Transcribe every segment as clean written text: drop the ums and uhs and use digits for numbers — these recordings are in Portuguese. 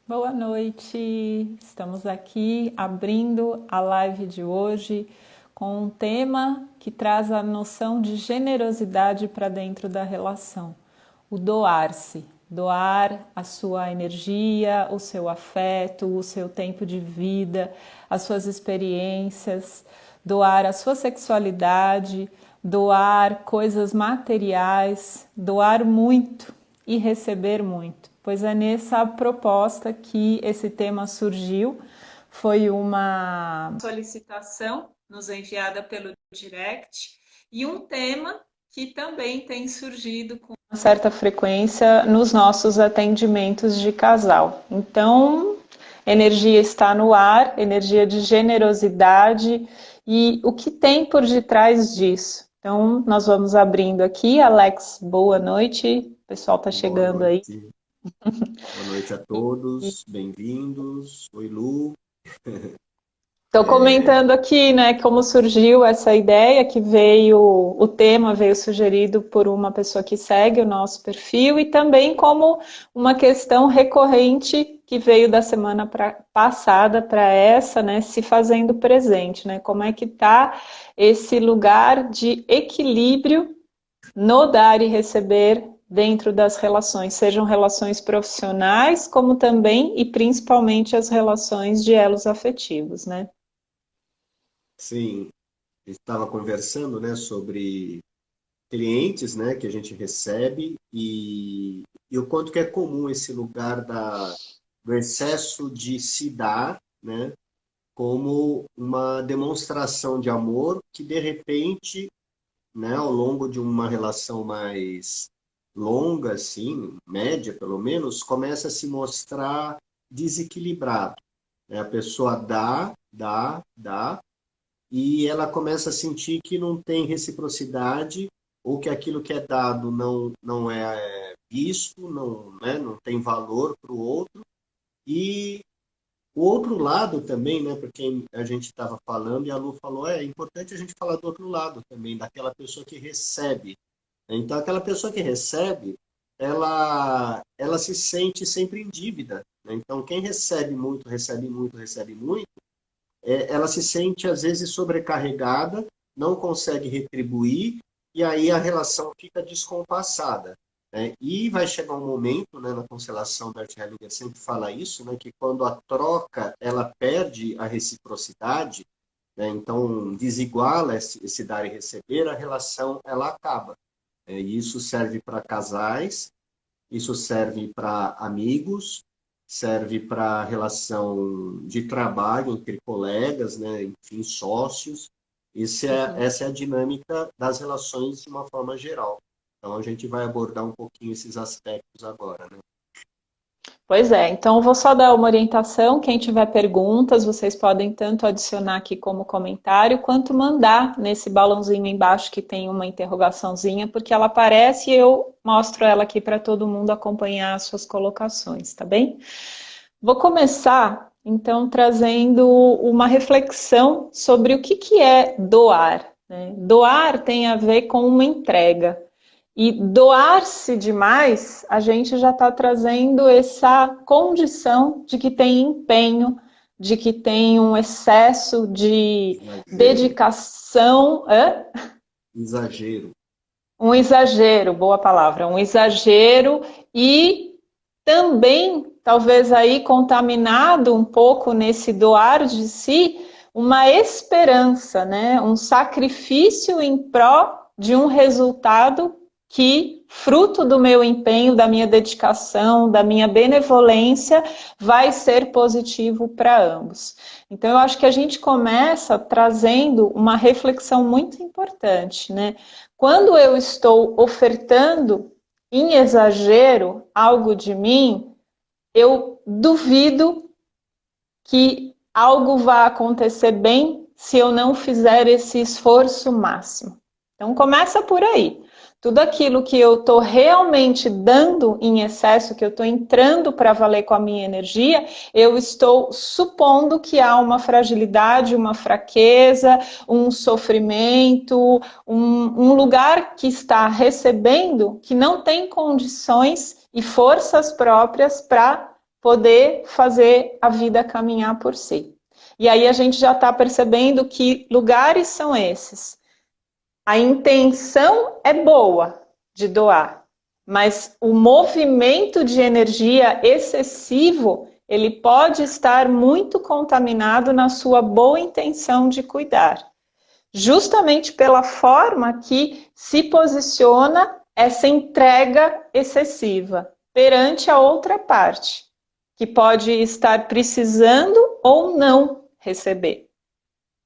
Boa noite, estamos aqui abrindo a live de hoje com um tema que traz a noção de generosidade para dentro da relação, o doar-se, doar a sua energia, o seu afeto, o seu tempo de vida, as suas experiências, doar a sua sexualidade, doar coisas materiais, doar muito e receber muito, pois é nessa proposta que esse tema surgiu. Foi uma solicitação nos enviada pelo direct e um tema que também tem surgido com uma certa frequência nos nossos atendimentos de casal. Então, energia está no ar, energia de generosidade e o que tem por detrás disso. Então, nós vamos abrindo aqui. Alex, boa noite. O pessoal está Boa chegando aí. noite. Boa noite a todos, bem-vindos. Oi, Lu. Estou comentando aqui, né, como surgiu essa ideia, que veio, o tema veio sugerido por uma pessoa que segue o nosso perfil e também como uma questão recorrente que veio da semana passada para essa, né, se fazendo presente, né, como é que está esse lugar de equilíbrio no dar e receber dentro das relações, sejam relações profissionais, como também e principalmente as relações de elos afetivos, né? Sim, estava conversando, né, sobre clientes, né, que a gente recebe e o quanto que é comum esse lugar do excesso de se dar, né, como uma demonstração de amor que, de repente, né, ao longo de uma relação mais longa, assim, média pelo menos, começa a se mostrar desequilibrado, né? A pessoa dá, e ela começa a sentir que não tem reciprocidade ou que aquilo que é dado não é visto, não, né, não tem valor para o outro. E o outro lado também, né, porque a gente estava falando e a Lu falou, é importante a gente falar do outro lado também, daquela pessoa que recebe. Então, aquela pessoa que recebe, ela se sente sempre em dívida, né? Então, quem recebe muito, recebe muito, recebe muito, ela se sente, às vezes, sobrecarregada, não consegue retribuir, e aí a relação fica descompassada, né? E vai chegar um momento, né, na constelação da Art Hellinger sempre fala isso, né, que quando a troca ela perde a reciprocidade, né, então desiguala esse dar e receber, a relação ela acaba. E isso serve para casais, isso serve para amigos, serve para relação de trabalho entre colegas, né? Enfim, sócios. Uhum. Essa é a dinâmica das relações de uma forma geral. Então, a gente vai abordar um pouquinho esses aspectos agora, né? Pois é, então eu vou só dar uma orientação. Quem tiver perguntas, vocês podem tanto adicionar aqui como comentário, quanto mandar nesse balãozinho embaixo que tem uma interrogaçãozinha, porque ela aparece e eu mostro ela aqui para todo mundo acompanhar as suas colocações, tá bem? Vou começar, então, trazendo uma reflexão sobre o que é doar, né? Doar tem a ver com uma entrega. E doar-se demais, a gente já está trazendo essa condição de que tem empenho, de que tem um excesso de Exagero. dedicação, Exagero. um exagero, boa palavra, um exagero e também, talvez aí contaminado um pouco nesse doar de si, uma esperança, né? Um sacrifício em pró de um resultado que, fruto do meu empenho, da minha dedicação, da minha benevolência, vai ser positivo para ambos. Então, eu acho que a gente começa trazendo uma reflexão muito importante, né? Quando eu estou ofertando em exagero algo de mim, eu duvido que algo vá acontecer bem se eu não fizer esse esforço máximo. Então começa por aí. Tudo aquilo que eu estou realmente dando em excesso, que eu estou entrando para valer com a minha energia, eu estou supondo que há uma fragilidade, uma fraqueza, um sofrimento, um lugar que está recebendo que não tem condições e forças próprias para poder fazer a vida caminhar por si. E aí a gente já está percebendo que lugares são esses. A intenção é boa de doar, mas o movimento de energia excessivo, ele pode estar muito contaminado na sua boa intenção de cuidar. Justamente pela forma que se posiciona essa entrega excessiva perante a outra parte, que pode estar precisando ou não receber.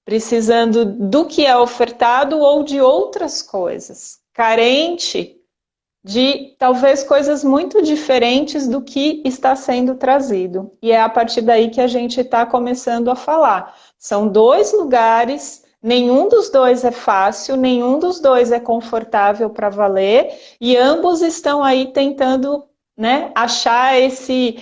Precisando do que é ofertado ou de outras coisas. Carente de talvez coisas muito diferentes do que está sendo trazido. E é a partir daí que a gente está começando a falar. São dois lugares, nenhum dos dois é fácil, nenhum dos dois é confortável para valer, e ambos estão aí tentando, né, achar esse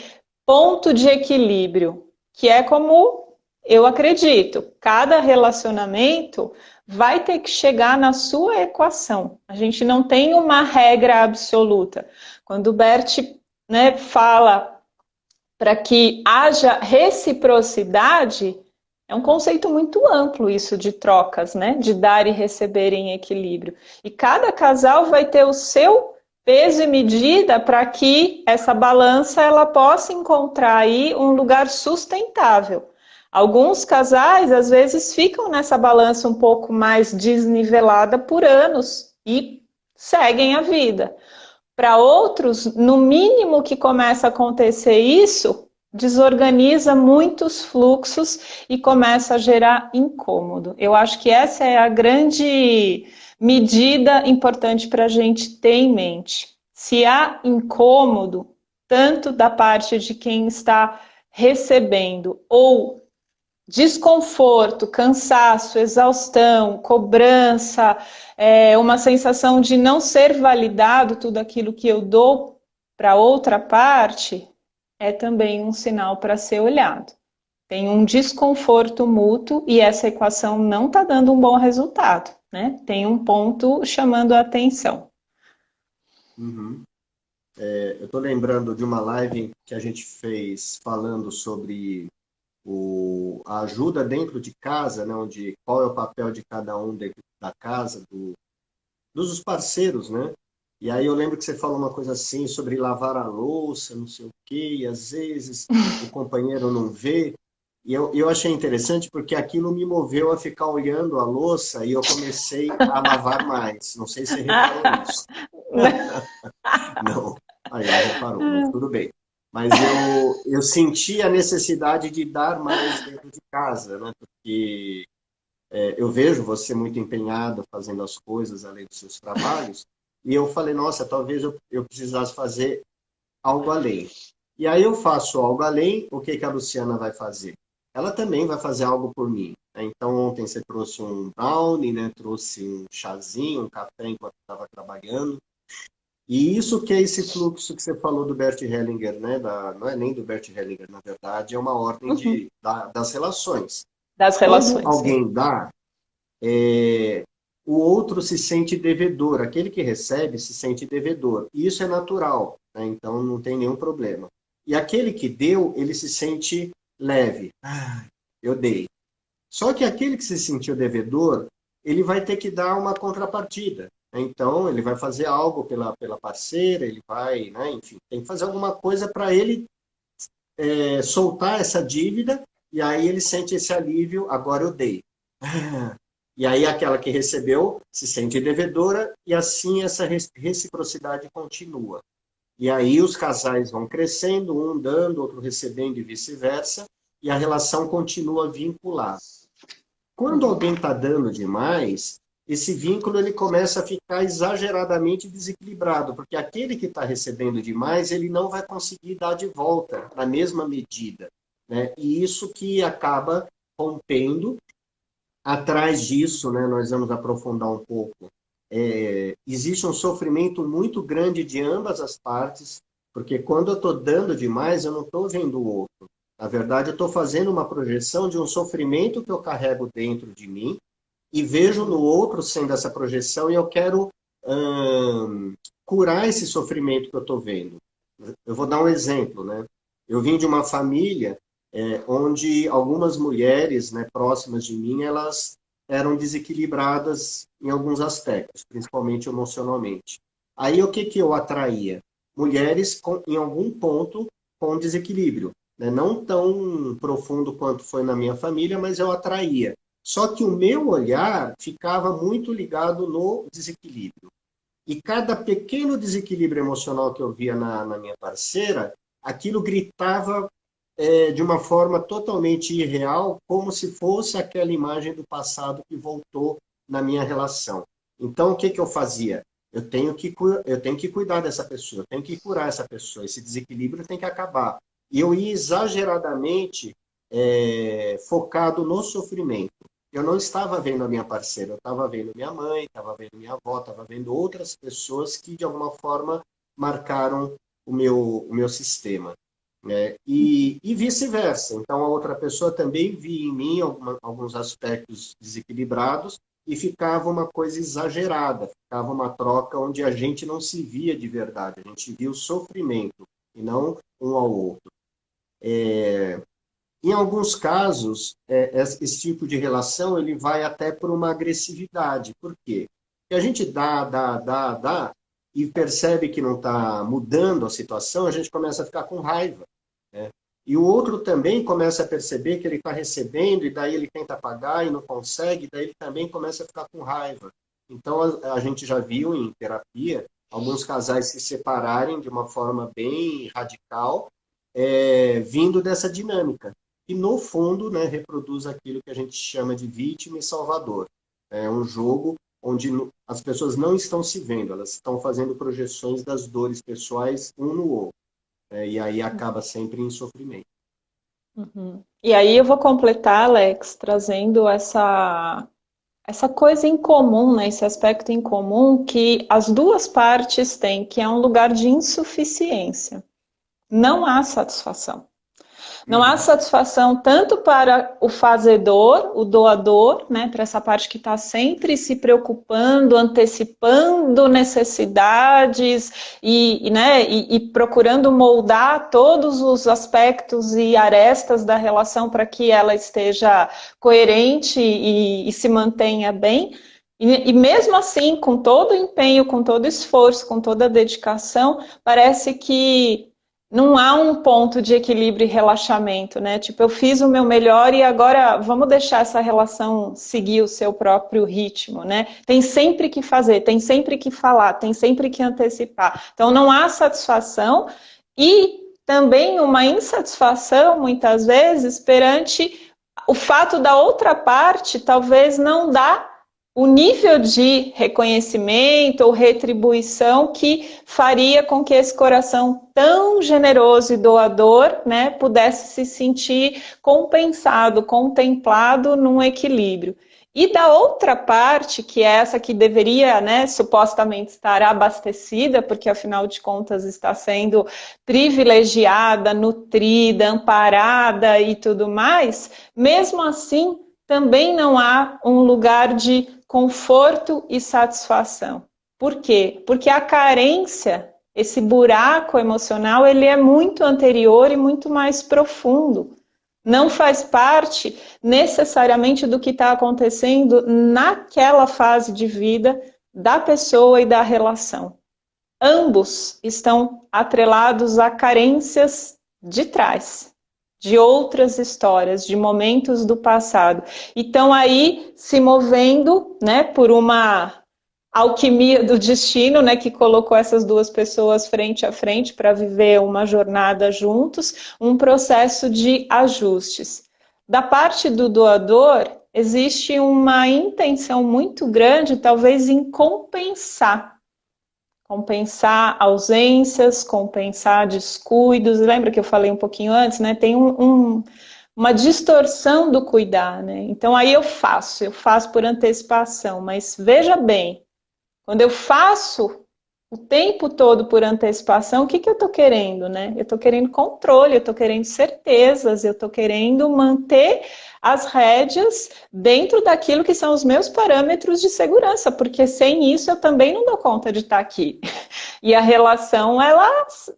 ponto de equilíbrio, que é como eu acredito, cada relacionamento vai ter que chegar na sua equação. A gente não tem uma regra absoluta. Quando o Bert, né, fala para que haja reciprocidade, é um conceito muito amplo isso de trocas, né, de dar e receber em equilíbrio. E cada casal vai ter o seu peso e medida para que essa balança ela possa encontrar aí um lugar sustentável. Alguns casais, às vezes, ficam nessa balança um pouco mais desnivelada por anos e seguem a vida. Para outros, no mínimo que começa a acontecer isso, desorganiza muitos fluxos e começa a gerar incômodo. Eu acho que essa é a grande medida importante para a gente ter em mente. Se há incômodo, tanto da parte de quem está recebendo ou desconforto, cansaço, exaustão, cobrança, uma sensação de não ser validado tudo aquilo que eu dou para outra parte, é também um sinal para ser olhado. Tem um desconforto mútuo e essa equação não está dando um bom resultado, né? Tem um ponto chamando a atenção. Uhum. Eu estou lembrando de uma live que a gente fez falando sobre a ajuda dentro de casa, né, onde qual é o papel de cada um dentro da casa, dos parceiros, né? E aí eu lembro que você falou uma coisa assim sobre lavar a louça, não sei o quê, e às vezes o companheiro não vê. E eu achei interessante porque aquilo me moveu a ficar olhando a louça e eu comecei a lavar mais. Não sei se você reparou isso. Não, aí não reparou, mas tudo bem. Mas eu senti a necessidade de dar mais dentro de casa, né? Porque eu vejo você muito empenhado fazendo as coisas além dos seus trabalhos, e eu falei, nossa, talvez eu precisasse fazer algo além. E aí eu faço algo além, o que que a Luciana vai fazer? Ela também vai fazer algo por mim. Né? Então ontem você trouxe um brownie, né? Trouxe um chazinho, um café enquanto estava trabalhando. E isso que é esse fluxo que você falou do Bert Hellinger, né? Não é nem do Bert Hellinger, na verdade, é uma ordem das relações. Das Quando relações, sim. alguém dá, o outro se sente devedor. Aquele que recebe se sente devedor. E isso é natural, né? Então não tem nenhum problema. E aquele que deu, ele se sente leve. Ah, eu dei. Só que aquele que se sentiu devedor, ele vai ter que dar uma contrapartida. Então, ele vai fazer algo pela parceira, ele vai, né, enfim, tem que fazer alguma coisa para ele soltar essa dívida, e aí ele sente esse alívio, agora eu dei. E aí aquela que recebeu se sente devedora, e assim essa reciprocidade continua. E aí os casais vão crescendo, um dando, outro recebendo e vice-versa, e a relação continua vinculada. Quando alguém está dando demais, esse vínculo ele começa a ficar exageradamente desequilibrado, porque aquele que está recebendo demais, ele não vai conseguir dar de volta na mesma medida. Né? E isso que acaba rompendo. Atrás disso, né, nós vamos aprofundar um pouco, existe um sofrimento muito grande de ambas as partes, porque quando eu estou dando demais, eu não estou vendo o outro. Na verdade, eu estou fazendo uma projeção de um sofrimento que eu carrego dentro de mim e vejo no outro sendo essa projeção e eu quero curar esse sofrimento que eu estou vendo. Eu vou dar um exemplo, né? Eu vim de uma família onde algumas mulheres, né, próximas de mim, elas eram desequilibradas em alguns aspectos, principalmente emocionalmente. Aí o que eu atraía? Mulheres em algum ponto com desequilíbrio, né? Não tão profundo quanto foi na minha família, mas eu atraía. Só que o meu olhar ficava muito ligado no desequilíbrio. E cada pequeno desequilíbrio emocional que eu via na minha parceira, aquilo gritava de uma forma totalmente irreal, como se fosse aquela imagem do passado que voltou na minha relação. Então, o que eu fazia? Eu tenho que cuidar dessa pessoa, eu tenho que curar essa pessoa, esse desequilíbrio tem que acabar. E eu ia exageradamente focado no sofrimento. Eu não estava vendo a minha parceira, eu estava vendo minha mãe, estava vendo minha avó, estava vendo outras pessoas que, de alguma forma, marcaram o meu sistema, né? E vice-versa. Então, a outra pessoa também via em mim alguns aspectos desequilibrados e ficava uma coisa exagerada, ficava uma troca onde a gente não se via de verdade, a gente via o sofrimento e não um ao outro. Em alguns casos, esse tipo de relação ele vai até por uma agressividade. Por quê? Porque a gente dá, e percebe que não está mudando a situação, a gente começa a ficar com raiva, né? E o outro também começa a perceber que ele está recebendo, e daí ele tenta pagar e não consegue, e daí ele também começa a ficar com raiva. Então, a gente já viu em terapia alguns casais se separarem de uma forma bem radical, vindo dessa dinâmica. E, no fundo, né, reproduz aquilo que a gente chama de vítima e salvador. É um jogo onde as pessoas não estão se vendo, elas estão fazendo projeções das dores pessoais um no outro. E aí acaba sempre em sofrimento. Uhum. E aí eu vou completar, Alex, trazendo essa coisa em comum, né, esse aspecto em comum que as duas partes têm, que é um lugar de insuficiência. Não há satisfação. Não há satisfação tanto para o fazedor, o doador, né, para essa parte que está sempre se preocupando, antecipando necessidades e procurando moldar todos os aspectos e arestas da relação para que ela esteja coerente e se mantenha bem. E mesmo assim, com todo o empenho, com todo o esforço, com toda a dedicação, parece que não há um ponto de equilíbrio e relaxamento, né? Tipo, eu fiz o meu melhor e agora vamos deixar essa relação seguir o seu próprio ritmo, né? Tem sempre que fazer, tem sempre que falar, tem sempre que antecipar. Então, não há satisfação e também uma insatisfação, muitas vezes, perante o fato da outra parte talvez não dar o nível de reconhecimento ou retribuição que faria com que esse coração tão generoso e doador, né, pudesse se sentir compensado, contemplado num equilíbrio. E da outra parte, que é essa que deveria, né, supostamente estar abastecida, porque afinal de contas está sendo privilegiada, nutrida, amparada e tudo mais, mesmo assim também não há um lugar de conforto e satisfação. Por quê? Porque a carência, esse buraco emocional, ele é muito anterior e muito mais profundo. Não faz parte necessariamente do que está acontecendo naquela fase de vida da pessoa e da relação. Ambos estão atrelados a carências de trás, de outras histórias, de momentos do passado. E estão aí se movendo, né, por uma alquimia do destino, né, que colocou essas duas pessoas frente a frente para viver uma jornada juntos, um processo de ajustes. Da parte do doador, existe uma intenção muito grande, talvez, em compensar ausências, compensar descuidos. Lembra que eu falei um pouquinho antes, né? Tem uma distorção do cuidar, né? Então aí eu faço por antecipação, mas veja bem, quando eu faço o tempo todo por antecipação, o que que eu estou querendo, né? Eu estou querendo controle, eu estou querendo certezas, eu estou querendo manter as rédeas dentro daquilo que são os meus parâmetros de segurança, porque sem isso eu também não dou conta de estar aqui. E a relação, ela,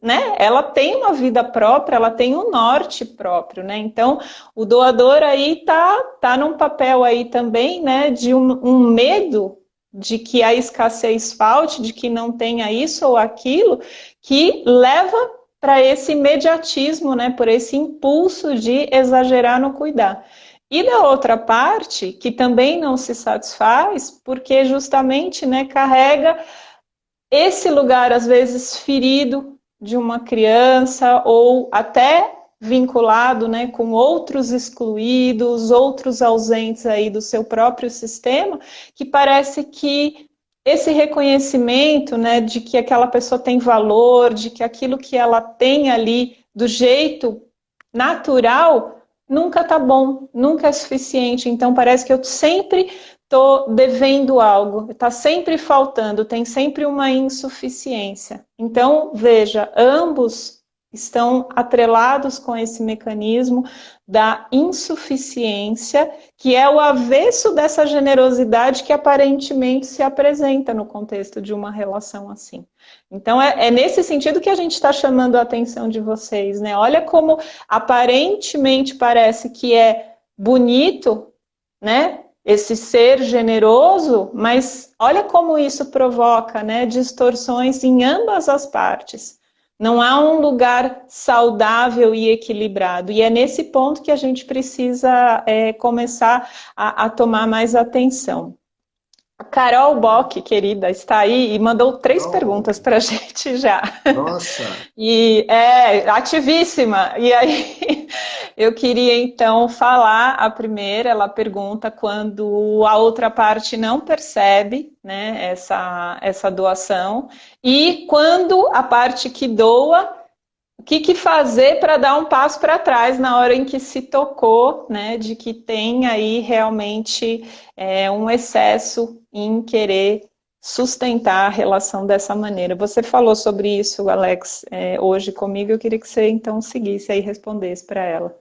né, ela tem uma vida própria, ela tem um norte próprio, né? Então, o doador aí tá num papel aí também, né, de um medo de que a escassez falte, de que não tenha isso ou aquilo, que leva para esse imediatismo, né, por esse impulso de exagerar no cuidar. E da outra parte, que também não se satisfaz, porque justamente, né, carrega esse lugar, às vezes, ferido de uma criança ou até vinculado, né, com outros excluídos, outros ausentes aí do seu próprio sistema, que parece que esse reconhecimento, né, de que aquela pessoa tem valor, de que aquilo que ela tem ali do jeito natural, nunca tá bom, nunca é suficiente. Então parece que eu sempre estou devendo algo, está sempre faltando, tem sempre uma insuficiência. Então, veja, ambos estão atrelados com esse mecanismo da insuficiência, que é o avesso dessa generosidade que aparentemente se apresenta no contexto de uma relação assim. Então, é nesse sentido que a gente está chamando a atenção de vocês, né? Olha como aparentemente parece que é bonito, né? Esse ser generoso, mas olha como isso provoca, né, distorções em ambas as partes. Não há um lugar saudável e equilibrado. E é nesse ponto que a gente precisa começar a tomar mais atenção. A Carol Bock, querida, está aí e mandou 3 Oh, perguntas para a gente já. nossa, E é ativíssima. E aí eu queria então falar a primeira, ela pergunta quando a outra parte não percebe, né, essa doação, e quando a parte que doa, o que fazer para dar um passo para trás na hora em que se tocou, né, de que tem aí realmente um excesso em querer sustentar a relação dessa maneira. Você falou sobre isso, Alex, hoje comigo, eu queria que você então seguisse aí e respondesse para ela.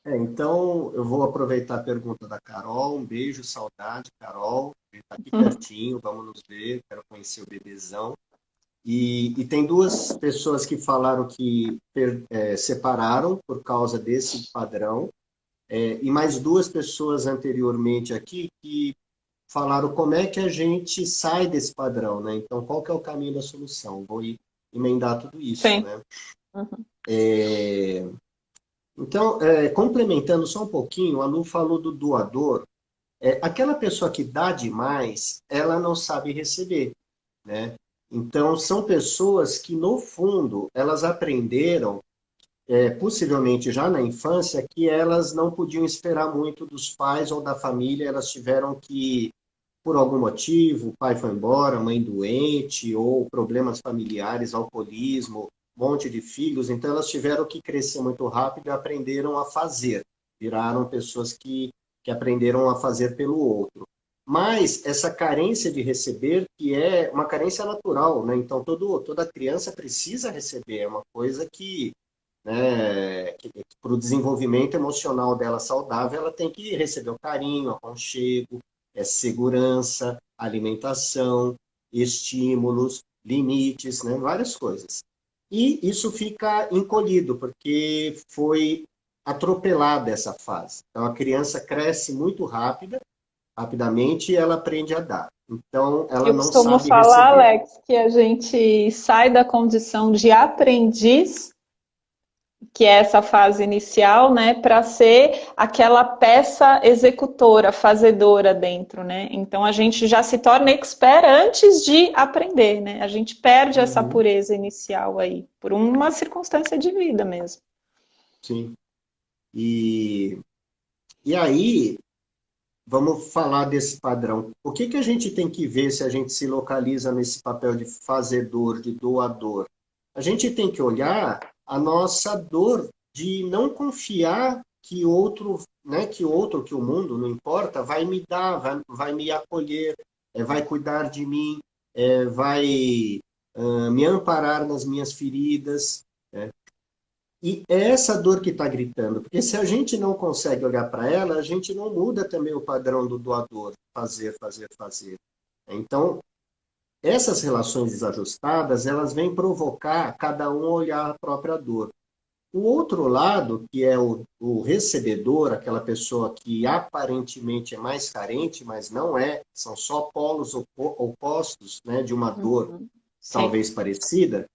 então eu vou aproveitar a pergunta da Carol. Um beijo, saudade, Carol. Ele está aqui pertinho, vamos nos ver. Quero conhecer o bebezão. E tem duas pessoas que falaram que separaram por causa desse padrão, e mais duas pessoas anteriormente aqui que falaram como é que a gente sai desse padrão, né? Então, qual que é o caminho da solução? Vou emendar tudo isso, Sim. né? Uhum. Então, complementando só um pouquinho, a Lu falou do doador. Aquela pessoa que dá demais, ela não sabe receber, né? Então, são pessoas que, no fundo, elas aprenderam, possivelmente já na infância, que elas não podiam esperar muito dos pais ou da família, elas tiveram que, por algum motivo, o pai foi embora, a mãe doente, ou problemas familiares, alcoolismo, um monte de filhos, então elas tiveram que crescer muito rápido e aprenderam a fazer, viraram pessoas que aprenderam a fazer pelo outro. Mas essa carência de receber, que é uma carência natural, né? Então toda criança precisa receber, é uma coisa que, né, para o desenvolvimento emocional dela saudável, ela tem que receber o carinho, o aconchego, segurança, alimentação, estímulos, limites, né, várias coisas. E isso fica encolhido, porque foi atropelada essa fase. Então a criança cresce muito rapidamente, e ela aprende a dar. Então ela Eu não costumo sabe falar, receber. Alex, que a gente sai da condição de aprendiz, que é essa fase inicial, né, para ser aquela peça executora, fazedora dentro, né? Então a gente já se torna expert antes de aprender, né? A gente perde essa Uhum, pureza inicial aí, por uma circunstância de vida mesmo. sim. E, e aí, vamos falar desse padrão. O que a gente tem que ver se a gente se localiza nesse papel de fazedor, de doador? A gente tem que olhar a nossa dor de não confiar que outro, né, que o mundo, não importa, vai me dar, vai me acolher, vai cuidar de mim, vai me amparar nas minhas feridas, né? E é essa dor que está gritando, porque se a gente não consegue olhar para ela, a gente não muda também o padrão do doador, fazer, fazer, fazer. Então, essas relações desajustadas, elas vêm provocar cada um a olhar a própria dor. O outro lado, que é o recebedor, aquela pessoa que aparentemente é mais carente, mas não é, são só polos opostos, né, de uma dor talvez parecida,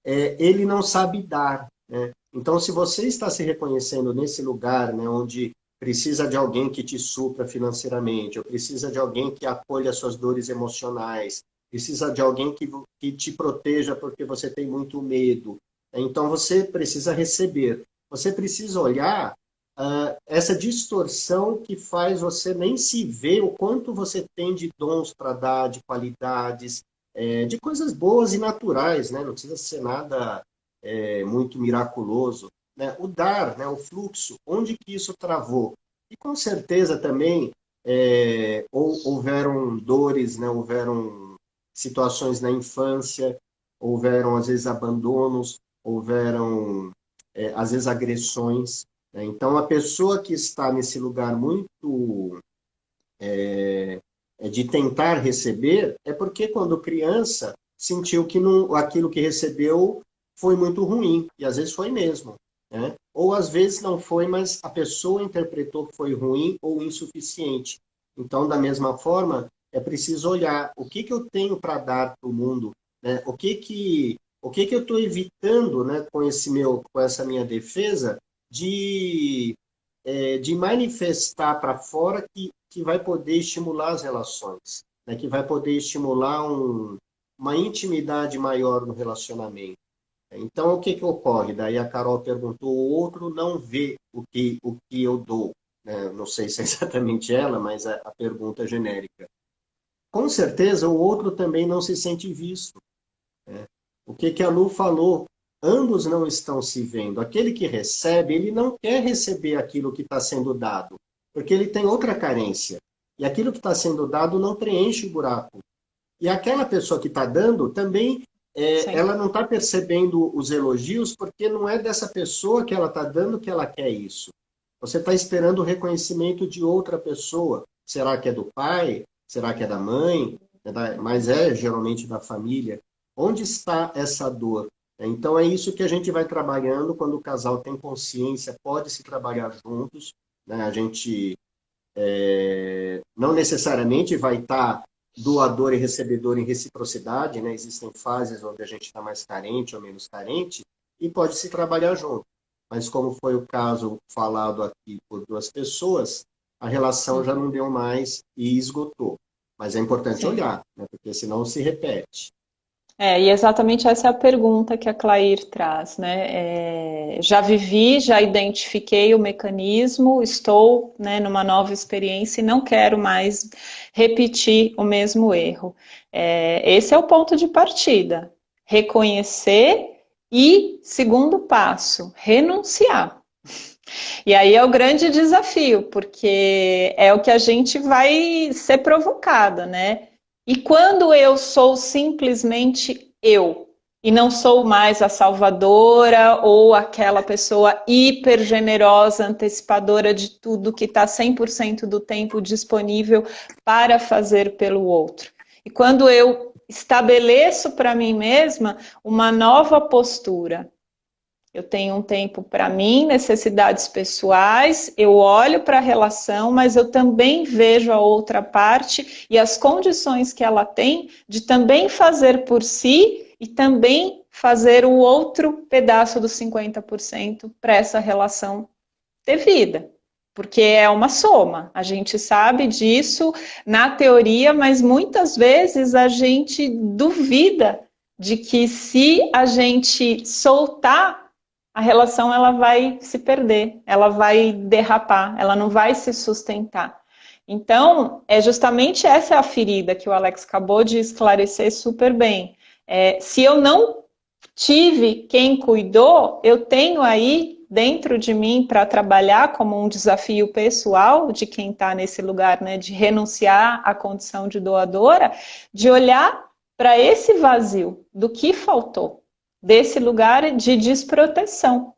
ele não sabe dar, né? Então, se você está se reconhecendo nesse lugar, né, onde precisa de alguém que te supra financeiramente, ou precisa de alguém que acolha suas dores emocionais, precisa de alguém que te proteja porque você tem muito medo, então você precisa receber. Você precisa olhar essa distorção que faz você nem se ver o quanto você tem de dons para dar, de qualidades, de coisas boas e naturais, né? Não precisa ser nada muito miraculoso. Né? O dar, né? O fluxo, onde que isso travou? E com certeza também houveram dores, né? Houveram situações na infância, houveram às vezes abandonos, houveram às vezes agressões. Né? Então a pessoa que está nesse lugar muito de tentar receber, é porque quando criança sentiu que não, aquilo que recebeu foi muito ruim, e às vezes foi mesmo. Né? Ou às vezes não foi, mas a pessoa interpretou que foi ruim ou insuficiente. Então, da mesma forma, é preciso olhar o que eu tenho para dar para o mundo, né? O que eu estou evitando, né, com essa minha defesa de manifestar para fora que vai poder estimular as relações, né? Que vai poder estimular uma intimidade maior no relacionamento. Então, o que ocorre? Daí a Carol perguntou, o outro não vê o que eu dou. Né? Não sei se é exatamente ela, mas a pergunta é genérica. Com certeza, o outro também não se sente visto. Né? O que a Lu falou? Ambos não estão se vendo. Aquele que recebe, ele não quer receber aquilo que está sendo dado, porque ele tem outra carência. E aquilo que está sendo dado não preenche o buraco. E aquela pessoa que está dando também, ela não está percebendo os elogios, porque não é dessa pessoa que ela está dando que ela quer isso. Você está esperando o reconhecimento de outra pessoa. Será que é do pai? Será que é da mãe? Mas geralmente da família. Onde está essa dor? Então, é isso que a gente vai trabalhando quando o casal tem consciência, pode se trabalhar juntos. Né? A gente não necessariamente vai estar doador e recebedor em reciprocidade, né? Existem fases onde a gente está mais carente ou menos carente, e pode se trabalhar junto. Mas como foi o caso falado aqui por duas pessoas, a relação já não deu mais e esgotou. Mas é importante olhar, né? Porque senão se repete. E exatamente essa é a pergunta que a Clair traz, né? Já vivi, já identifiquei o mecanismo, estou, né, numa nova experiência e não quero mais repetir o mesmo erro. Esse é o ponto de partida. Reconhecer e, segundo passo, renunciar. E aí é o grande desafio, porque é o que a gente vai ser provocada, né? E quando eu sou simplesmente eu, e não sou mais a salvadora ou aquela pessoa hiper generosa, antecipadora de tudo, que está 100% do tempo disponível para fazer pelo outro. E quando eu estabeleço para mim mesma uma nova postura, eu tenho um tempo para mim, necessidades pessoais, eu olho para a relação, mas eu também vejo a outra parte e as condições que ela tem de também fazer por si e também fazer o outro pedaço dos 50% para essa relação ter vida. Porque é uma soma, a gente sabe disso na teoria, mas muitas vezes a gente duvida de que se a gente soltar a relação ela vai se perder, ela vai derrapar, ela não vai se sustentar. Então, é justamente essa a ferida que o Alex acabou de esclarecer super bem. Se eu não tive quem cuidou, eu tenho aí dentro de mim para trabalhar como um desafio pessoal de quem está nesse lugar, né, de renunciar à condição de doadora, de olhar para esse vazio do que faltou, desse lugar de desproteção.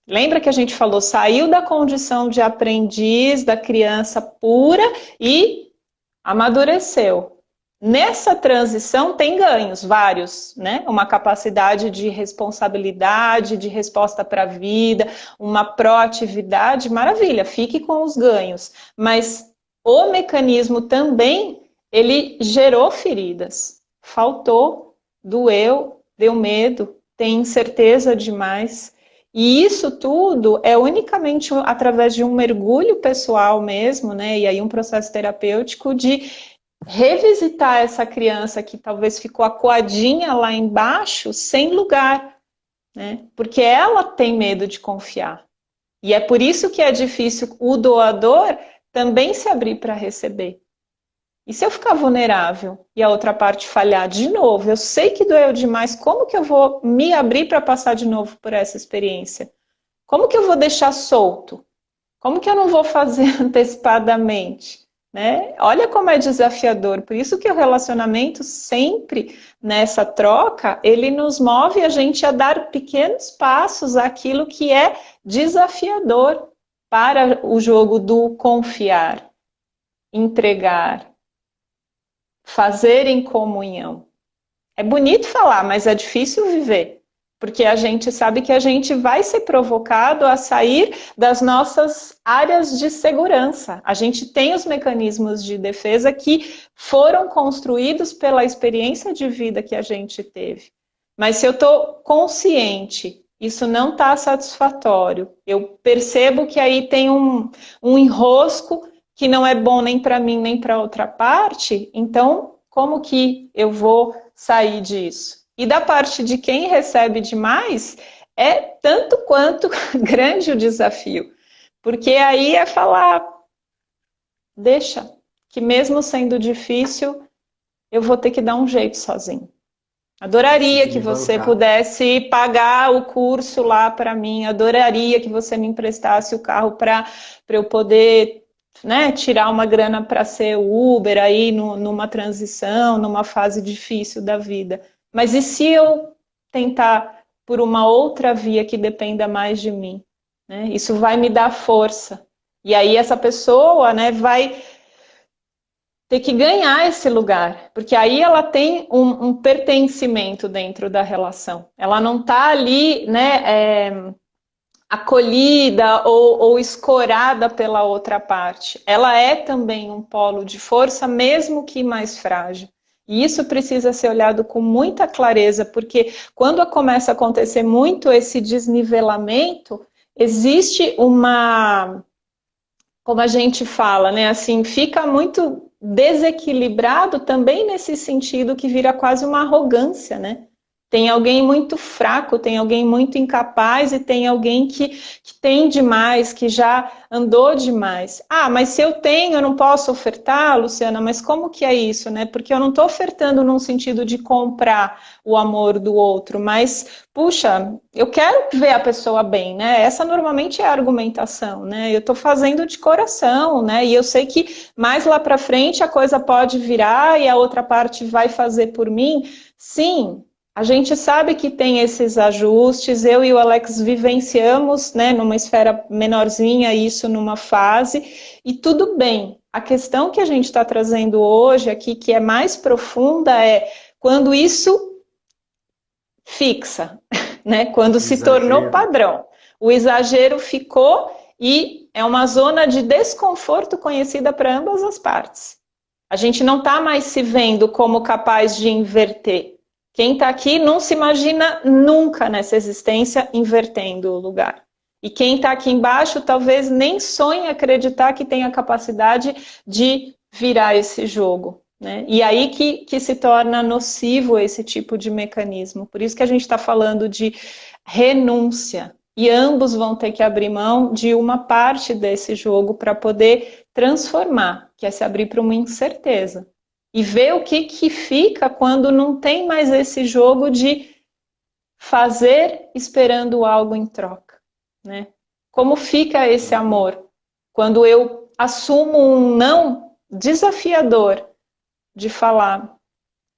Lembra que a gente falou, saiu da condição de aprendiz, da criança pura e amadureceu. Nessa transição tem ganhos, vários, né? Uma capacidade de responsabilidade, de resposta para a vida, uma proatividade, maravilha, fique com os ganhos. Mas o mecanismo também, ele gerou feridas. Faltou, doeu, deu medo, tem incerteza demais. E isso tudo é unicamente através de um mergulho pessoal mesmo, né? E aí um processo terapêutico de revisitar essa criança que talvez ficou acuadinha lá embaixo, sem lugar, né? Porque ela tem medo de confiar. E é por isso que é difícil o doador também se abrir para receber. E se eu ficar vulnerável e a outra parte falhar de novo, eu sei que doeu demais, como que eu vou me abrir para passar de novo por essa experiência? Como que eu vou deixar solto? Como que eu não vou fazer antecipadamente? Né? Olha como é desafiador. Por isso que o relacionamento sempre nessa troca, ele nos move a gente a dar pequenos passos àquilo que é desafiador para o jogo do confiar, entregar, fazer em comunhão. É bonito falar, mas é difícil viver. Porque a gente sabe que a gente vai ser provocado a sair das nossas áreas de segurança. A gente tem os mecanismos de defesa que foram construídos pela experiência de vida que a gente teve. Mas se eu estou consciente, isso não está satisfatório, eu percebo que aí tem um enrosco que não é bom nem para mim, nem para outra parte, então como que eu vou sair disso? E da parte de quem recebe demais, é tanto quanto grande o desafio. Porque aí é falar, deixa, que mesmo sendo difícil, eu vou ter que dar um jeito sozinho. Adoraria que você pudesse pagar o curso lá para mim, adoraria que você me emprestasse o carro para eu poder, né, tirar uma grana para ser Uber aí numa transição, numa fase difícil da vida. Mas e se eu tentar por uma outra via que dependa mais de mim? Né? Isso vai me dar força. E aí essa pessoa, né, vai ter que ganhar esse lugar, porque aí ela tem um pertencimento dentro da relação. Ela não está ali, né, acolhida ou escorada pela outra parte. Ela é também um polo de força, mesmo que mais frágil. E isso precisa ser olhado com muita clareza, porque quando começa a acontecer muito esse desnivelamento, existe uma, como a gente fala, né, assim, fica muito desequilibrado também nesse sentido que vira quase uma arrogância, né? Tem alguém muito fraco, tem alguém muito incapaz e tem alguém que tem demais, que já andou demais. Ah, mas se eu tenho, eu não posso ofertar, Luciana, mas como que é isso, né? Porque eu não estou ofertando num sentido de comprar o amor do outro, mas, puxa, eu quero ver a pessoa bem, né? Essa normalmente é a argumentação, né? Eu estou fazendo de coração, né? E eu sei que mais lá para frente a coisa pode virar e a outra parte vai fazer por mim. Sim, a gente sabe que tem esses ajustes, eu e o Alex vivenciamos, né, numa esfera menorzinha isso numa fase, e tudo bem. A questão que a gente está trazendo hoje aqui, que é mais profunda, é quando isso fixa, né, quando se tornou padrão. O exagero ficou e é uma zona de desconforto conhecida para ambas as partes. A gente não está mais se vendo como capaz de inverter. Quem está aqui não se imagina nunca nessa existência invertendo o lugar. E quem está aqui embaixo talvez nem sonhe acreditar que tem a capacidade de virar esse jogo. Né? E aí que se torna nocivo esse tipo de mecanismo. Por isso que a gente está falando de renúncia. E ambos vão ter que abrir mão de uma parte desse jogo para poder transformar, que é se abrir para uma incerteza. E ver o que fica quando não tem mais esse jogo de fazer esperando algo em troca, né? Como fica esse amor quando eu assumo um não desafiador de falar,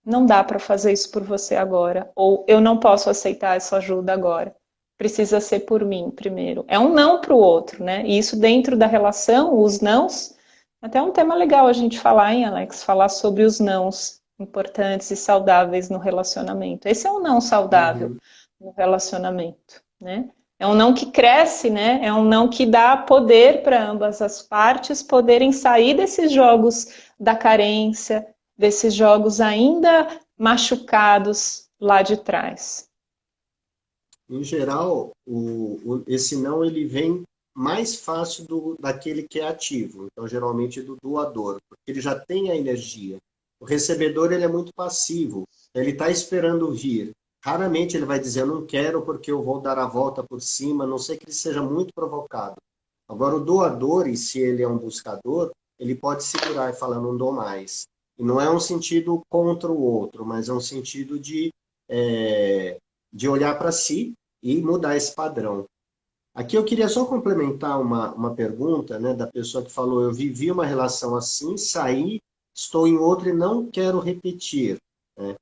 não dá para fazer isso por você agora, ou eu não posso aceitar essa ajuda agora. Precisa ser por mim primeiro. É um não para o outro, né? E isso dentro da relação, os nãos, até um tema legal a gente falar, hein, Alex? Falar sobre os nãos importantes e saudáveis no relacionamento. Esse é um não saudável Uhum. no relacionamento, né? É um não que cresce, né? É um não que dá poder para ambas as partes poderem sair desses jogos da carência, desses jogos ainda machucados lá de trás. Em geral, esse não ele vem mais fácil daquele que é ativo, então geralmente do doador, porque ele já tem a energia. O recebedor ele é muito passivo, ele está esperando vir. Raramente ele vai dizer, eu não quero porque eu vou dar a volta por cima, a não sei que ele seja muito provocado. Agora, o doador, e se ele é um buscador, ele pode segurar e falar, não dou mais. E não é um sentido contra o outro, mas é um sentido de olhar para si e mudar esse padrão. Aqui eu queria só complementar uma pergunta, né, da pessoa que falou, eu vivi uma relação assim, saí, estou em outra e não quero repetir. Né?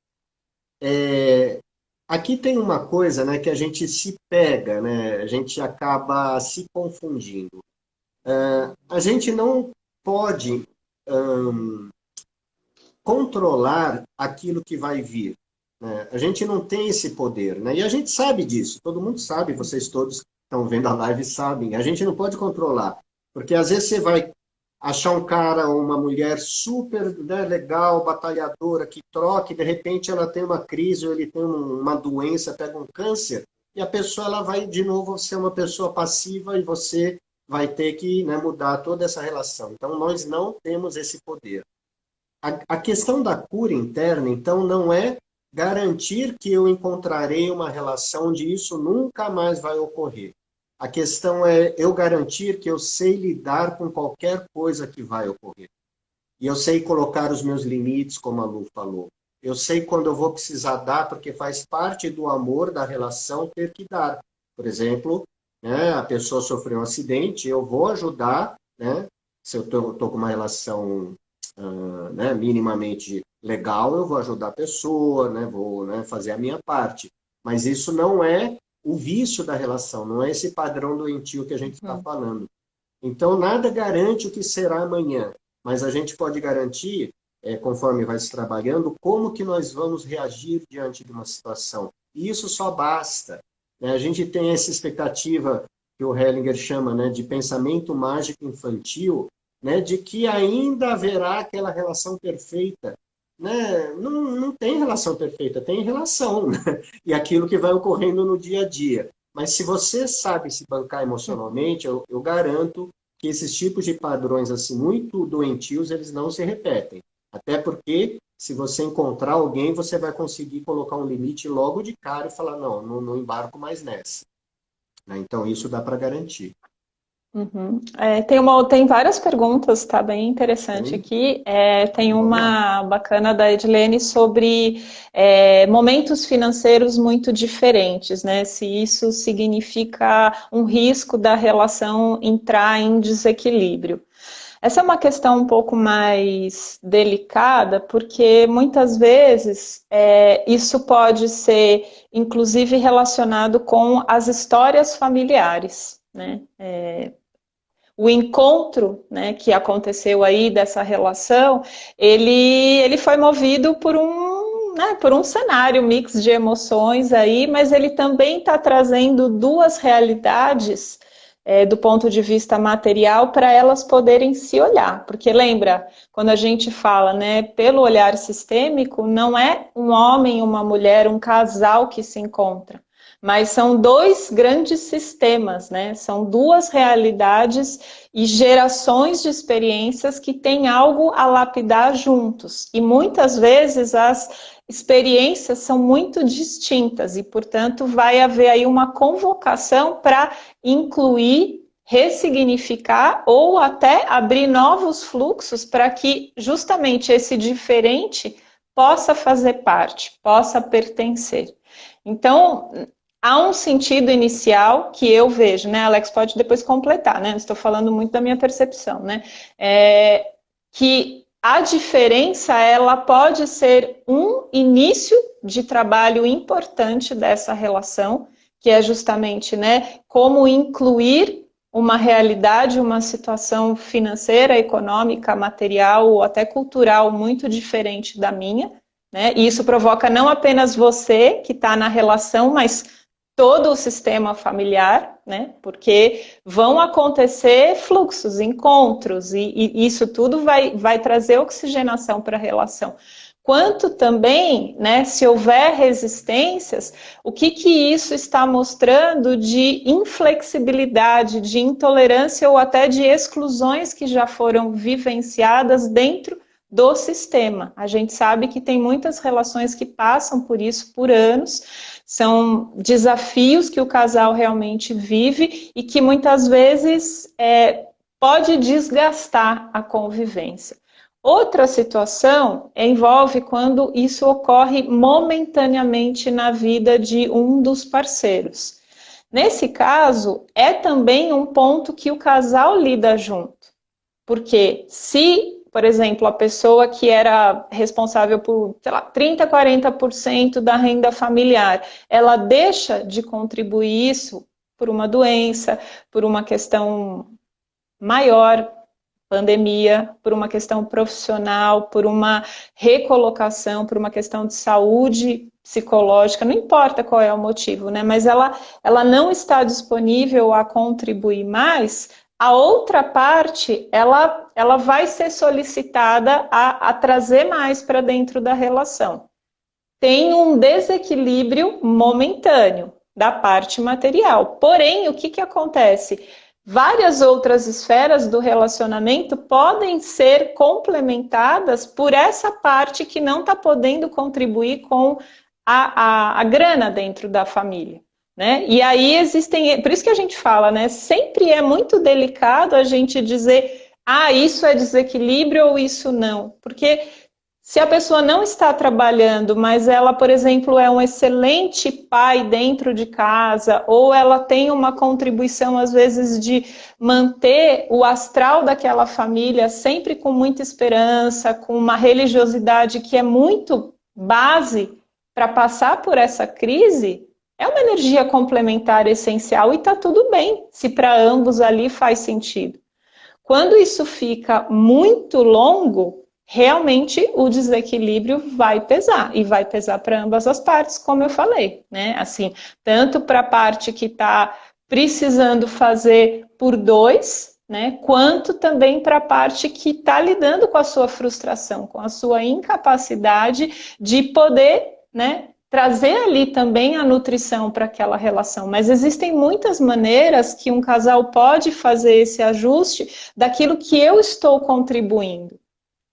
Aqui tem uma coisa, né, que a gente se pega, né, a gente acaba se confundindo. A gente não pode controlar aquilo que vai vir. Né? A gente não tem esse poder. Né? E a gente sabe disso, todo mundo sabe, vocês todos que estão vendo a live sabem. A gente não pode controlar. Porque às vezes você vai achar um cara ou uma mulher super, né, legal, batalhadora, que troca, e de repente ela tem uma crise ou ele tem uma doença, pega um câncer, e a pessoa ela vai de novo ser uma pessoa passiva e você vai ter que, né, mudar toda essa relação. Então, nós não temos esse poder. A questão da cura interna, então, não é garantir que eu encontrarei uma relação onde isso nunca mais vai ocorrer. A questão é eu garantir que eu sei lidar com qualquer coisa que vai ocorrer. E eu sei colocar os meus limites, como a Lu falou. Eu sei quando eu vou precisar dar, porque faz parte do amor da relação ter que dar. Por exemplo, né, a pessoa sofreu um acidente, eu vou ajudar, né, se eu estou com uma relação né, minimamente legal, eu vou ajudar a pessoa, né, vou, né, fazer a minha parte. Mas isso não é o vício da relação, não é esse padrão doentio que a gente está falando. Então, nada garante o que será amanhã, mas a gente pode garantir, conforme vai se trabalhando, como que nós vamos reagir diante de uma situação. E isso só basta. Né? A gente tem essa expectativa que o Hellinger chama, né, de pensamento mágico infantil, né, de que ainda haverá aquela relação perfeita. Né? Não, não tem relação perfeita, tem relação. Né? E aquilo que vai ocorrendo no dia a dia. Mas se você sabe se bancar emocionalmente, eu garanto que esses tipos de padrões assim muito doentios, eles não se repetem. Até porque, se você encontrar alguém, você vai conseguir colocar um limite logo de cara e falar, não embarco mais nessa. Né? Então, isso dá para garantir. Uhum. Tem várias perguntas, tá bem interessante Tem? aqui. Tem Vamos lá. uma bacana da Edilene sobre momentos financeiros muito diferentes, né? Se isso significa um risco da relação entrar em desequilíbrio. Essa é uma questão um pouco mais delicada, porque muitas vezes isso pode ser, inclusive, relacionado com as histórias familiares, né? O encontro, né, que aconteceu aí dessa relação, ele foi movido por um cenário mix de emoções aí, mas ele também está trazendo duas realidades do ponto de vista material para elas poderem se olhar. Porque lembra, quando a gente fala, né, pelo olhar sistêmico, não é um homem, uma mulher, um casal que se encontra. Mas são dois grandes sistemas, né? São duas realidades e gerações de experiências que têm algo a lapidar juntos. E muitas vezes as experiências são muito distintas e, portanto, vai haver aí uma convocação para incluir, ressignificar ou até abrir novos fluxos para que justamente esse diferente possa fazer parte, possa pertencer. Então, há um sentido inicial que eu vejo, né? Alex pode depois completar, né? Estou falando muito da minha percepção, né? Que a diferença, ela pode ser um início de trabalho importante dessa relação, que é justamente, né, como incluir uma realidade, uma situação financeira, econômica, material ou até cultural muito diferente da minha, né? E isso provoca não apenas você que está na relação, mas todo o sistema familiar, né? Porque vão acontecer fluxos, encontros, e isso tudo vai trazer oxigenação para a relação. Quanto também, né, se houver resistências, o que isso está mostrando de inflexibilidade, de intolerância ou até de exclusões que já foram vivenciadas dentro do sistema. A gente sabe que tem muitas relações que passam por isso por anos, são desafios que o casal realmente vive e que muitas vezes pode desgastar a convivência. Outra situação envolve quando isso ocorre momentaneamente na vida de um dos parceiros. Nesse caso, é também um ponto que o casal lida junto. Porque se, por exemplo, a pessoa que era responsável por, sei lá, 30, 40% da renda familiar, ela deixa de contribuir isso por uma doença, por uma questão maior, pandemia, por uma questão profissional, por uma recolocação, por uma questão de saúde psicológica, não importa qual é o motivo, né? Mas ela não está disponível a contribuir mais, a outra parte, ela vai ser solicitada a trazer mais para dentro da relação. Tem um desequilíbrio momentâneo da parte material. Porém, o que acontece? Várias outras esferas do relacionamento podem ser complementadas por essa parte que não está podendo contribuir com a grana dentro da família. Né? E aí existem, por isso que a gente fala, né? Sempre é muito delicado a gente dizer, isso é desequilíbrio ou isso não, porque se a pessoa não está trabalhando, mas ela, por exemplo, é um excelente pai dentro de casa, ou ela tem uma contribuição, às vezes, de manter o astral daquela família sempre com muita esperança, com uma religiosidade que é muito base para passar por essa crise, é uma energia complementar essencial e está tudo bem, se para ambos ali faz sentido. Quando isso fica muito longo, realmente o desequilíbrio vai pesar, e vai pesar para ambas as partes, como eu falei, né? Assim, tanto para a parte que está precisando fazer por dois, né? Quanto também para a parte que está lidando com a sua frustração, com a sua incapacidade de poder, né? Trazer ali também a nutrição para aquela relação, mas existem muitas maneiras que um casal pode fazer esse ajuste daquilo que eu estou contribuindo.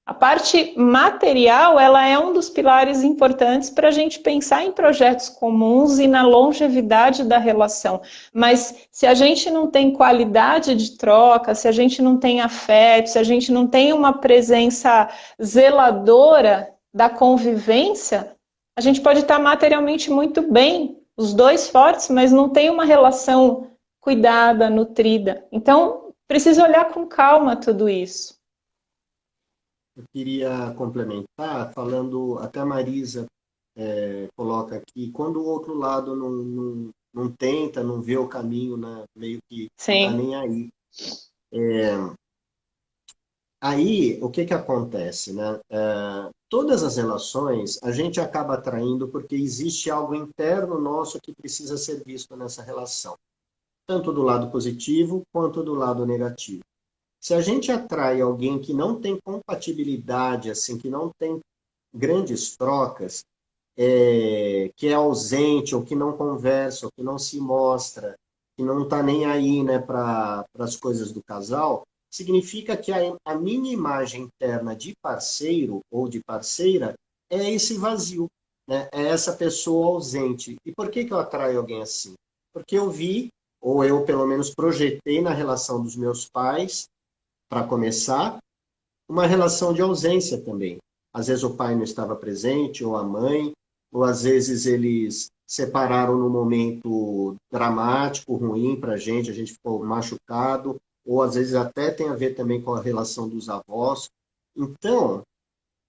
A parte material, ela é um dos pilares importantes para a gente pensar em projetos comuns e na longevidade da relação. Mas se a gente não tem qualidade de troca, se a gente não tem afeto, se a gente não tem uma presença zeladora da convivência, a gente pode estar materialmente muito bem, os dois fortes, mas não tem uma relação cuidada, nutrida. Então, precisa olhar com calma tudo isso. Eu queria complementar falando, até a Marisa coloca aqui, quando o outro lado não tenta, não vê o caminho, né, meio que não está nem aí. Aí, o que acontece, né? Todas as relações a gente acaba atraindo porque existe algo interno nosso que precisa ser visto nessa relação, tanto do lado positivo quanto do lado negativo. Se a gente atrai alguém que não tem compatibilidade, assim, que não tem grandes trocas, que é ausente, ou que não conversa, ou que não se mostra, que não está nem aí, né, para as coisas do casal, significa que a minha imagem interna de parceiro ou de parceira é esse vazio, né? É essa pessoa ausente. E por que eu atraio alguém assim? Porque eu vi, ou eu pelo menos projetei na relação dos meus pais, para começar, uma relação de ausência também. Às vezes o pai não estava presente, ou a mãe, ou às vezes eles separaram num momento dramático, ruim para a gente ficou machucado, ou às vezes até tem a ver também com a relação dos avós. Então,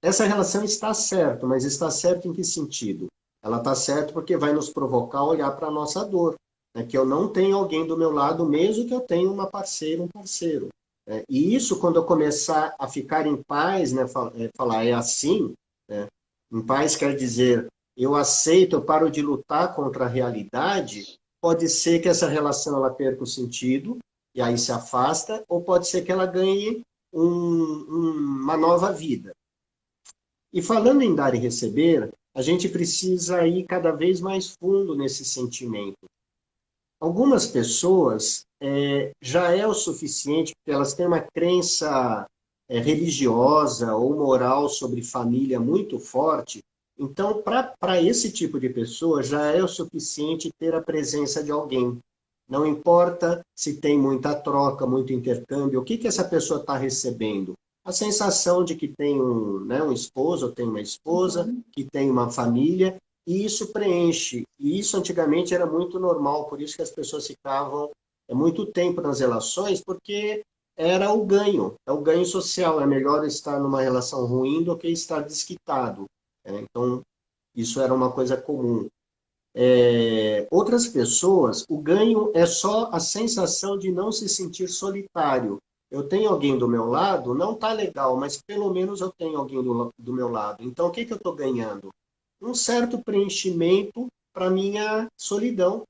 essa relação está certa, mas está certa em que sentido? Ela está certa porque vai nos provocar a olhar para a nossa dor, né? Que eu não tenho alguém do meu lado, mesmo que eu tenha uma parceira, um parceiro. E isso, quando eu começar a ficar em paz, né, falar é assim, né? Em paz quer dizer, eu aceito, eu paro de lutar contra a realidade, pode ser que essa relação ela perca o sentido, e aí se afasta, ou pode ser que ela ganhe uma nova vida. E falando em dar e receber, a gente precisa ir cada vez mais fundo nesse sentimento. Algumas pessoas já é o suficiente, porque elas têm uma crença religiosa ou moral sobre família muito forte. Então, para esse tipo de pessoa, já é o suficiente ter a presença de alguém. Não importa se tem muita troca, muito intercâmbio, o que, que essa pessoa está recebendo? A sensação de que tem um esposo ou tem uma esposa, que tem uma família, e isso preenche. E isso antigamente era muito normal, por isso que as pessoas ficavam muito tempo nas relações, porque era o ganho, é o ganho social. É melhor estar numa relação ruim do que estar desquitado. Então, isso era uma coisa comum. Outras pessoas, o ganho é só a sensação de não se sentir solitário. Eu tenho alguém do meu lado, não está legal, mas pelo menos eu tenho alguém do meu lado. Então, o que, que eu estou ganhando? Um certo preenchimento para minha solidão.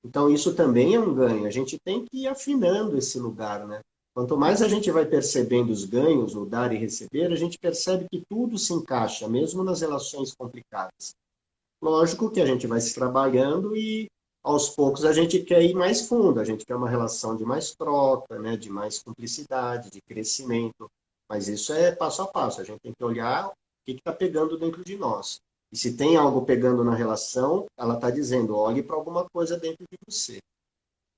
Então, isso também é um ganho. A gente tem que ir afinando esse lugar, né? Quanto mais a gente vai percebendo os ganhos, o dar e receber, a gente percebe que tudo se encaixa, mesmo nas relações complicadas. Lógico que a gente vai se trabalhando e aos poucos a gente quer ir mais fundo, a gente quer uma relação de mais troca, né, de mais cumplicidade, de crescimento. Mas isso é passo a passo, a gente tem que olhar o que está pegando dentro de nós. E se tem algo pegando na relação, ela está dizendo, olhe para alguma coisa dentro de você.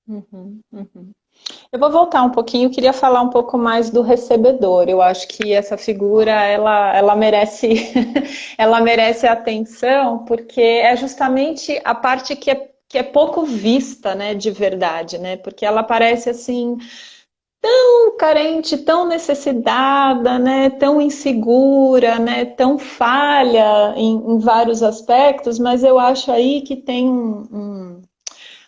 Uhum, uhum. Eu vou voltar um pouquinho, eu queria falar um pouco mais do recebedor. Eu acho que essa figura, Claro. ela merece, ela merece atenção, porque é justamente a parte que é pouco vista, né, de verdade, né? Porque ela parece assim tão carente, tão necessitada, né, tão insegura, né, tão falha em vários aspectos, mas eu acho aí que tem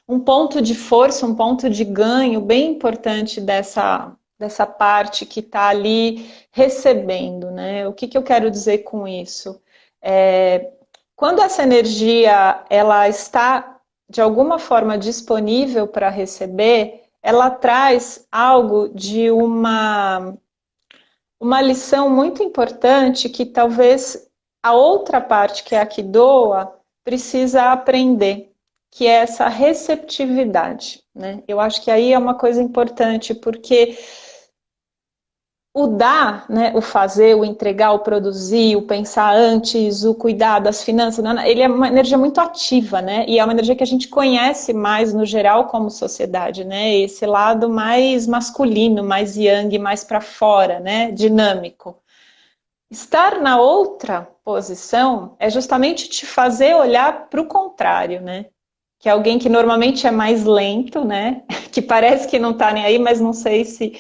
um ponto de força, um ponto de ganho bem importante dessa parte que está ali recebendo, né? O que, que eu quero dizer com isso? Quando essa energia ela está de alguma forma disponível para receber, ela traz algo de uma lição muito importante que talvez a outra parte, que é a que doa, precisa aprender, que é essa receptividade, né? Eu acho que aí é uma coisa importante, porque o dar, né, o fazer, o entregar, o produzir, o pensar antes, o cuidar das finanças, ele é uma energia muito ativa, né? E é uma energia que a gente conhece mais no geral como sociedade, né? Esse lado mais masculino, mais yang, mais para fora, né? Dinâmico. Estar na outra posição é justamente te fazer olhar para o contrário, né? Que é alguém que normalmente é mais lento, né? Que parece que não está nem aí, mas não sei se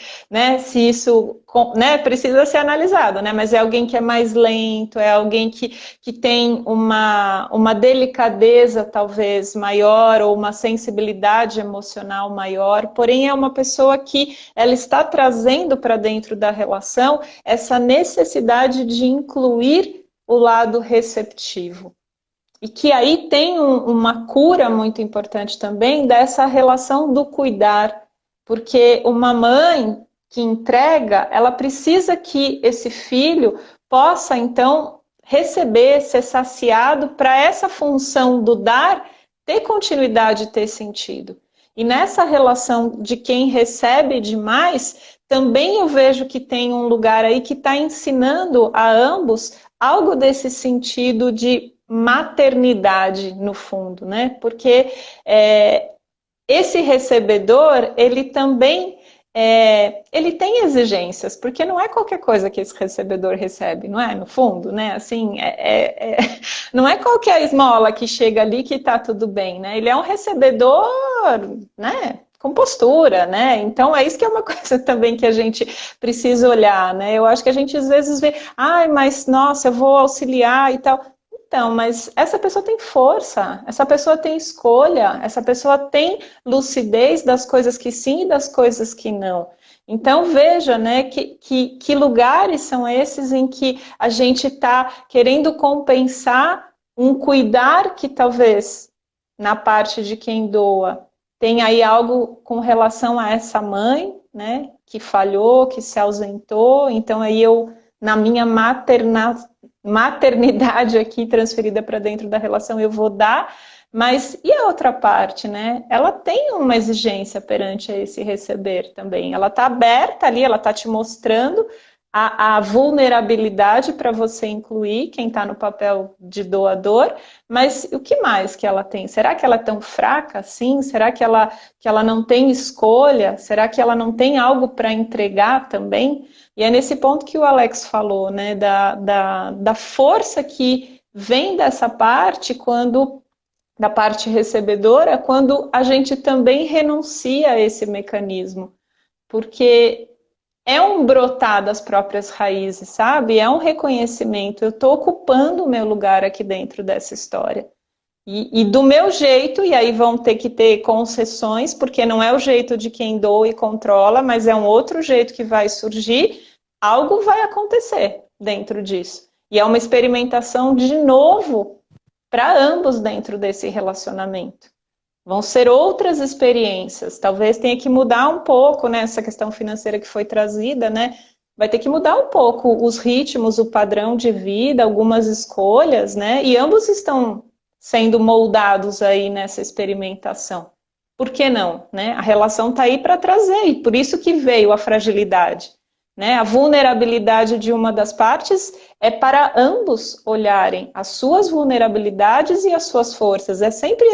isso, né, precisa ser analisado, né? Mas é alguém que é mais lento, é alguém que tem uma delicadeza talvez maior ou uma sensibilidade emocional maior, porém é uma pessoa que ela está trazendo para dentro da relação essa necessidade de incluir o lado receptivo. E que aí tem uma cura muito importante também dessa relação do cuidar, porque uma mãe que entrega, ela precisa que esse filho possa então receber, ser saciado para essa função do dar ter continuidade, ter sentido. E nessa relação de quem recebe demais, também eu vejo que tem um lugar aí que está ensinando a ambos algo desse sentido de maternidade no fundo, né? Porque esse recebedor, ele também ele tem exigências, porque não é qualquer coisa que esse recebedor recebe, não é? No fundo, né? Assim, não é qualquer esmola que chega ali que tá tudo bem, né? Ele é um recebedor, né? com postura, né? Então é isso que é uma coisa também que a gente precisa olhar, né? Eu acho que a gente às vezes vê, ai, mas nossa, eu vou auxiliar e tal. Então, mas essa pessoa tem força, essa pessoa tem escolha, essa pessoa tem lucidez das coisas que sim e das coisas que não. Então veja, né, que lugares são esses em que a gente está querendo compensar um cuidar que talvez na parte de quem doa tem aí algo com relação a essa mãe, né, que falhou, que se ausentou, então aí eu, na minha maternidade aqui transferida para dentro da relação, eu vou dar, mas e a outra parte, né? Ela tem uma exigência perante esse receber também. Ela está aberta ali, ela está te mostrando a vulnerabilidade para você incluir quem está no papel de doador, mas o que mais que ela tem? Será que ela é tão fraca assim? Será que ela não tem escolha? Será que ela não tem algo para entregar também? E é nesse ponto que o Alex falou, né? Da força que vem dessa parte quando da parte recebedora, quando a gente também renuncia a esse mecanismo, porque é um brotar das próprias raízes, sabe? É um reconhecimento. Eu estou ocupando o meu lugar aqui dentro dessa história. E do meu jeito, e aí vão ter que ter concessões, porque não é o jeito de quem doa e controla, mas é um outro jeito que vai surgir, algo vai acontecer dentro disso. E é uma experimentação de novo para ambos dentro desse relacionamento. Vão ser outras experiências. Talvez tenha que mudar um pouco, né, essa questão financeira que foi trazida, né? Vai ter que mudar um pouco os ritmos, o padrão de vida, algumas escolhas, né? E ambos estão sendo moldados aí nessa experimentação. Por que não, né? A relação está aí para trazer, e por isso que veio a fragilidade, né? A vulnerabilidade de uma das partes é para ambos olharem as suas vulnerabilidades e as suas forças. É sempre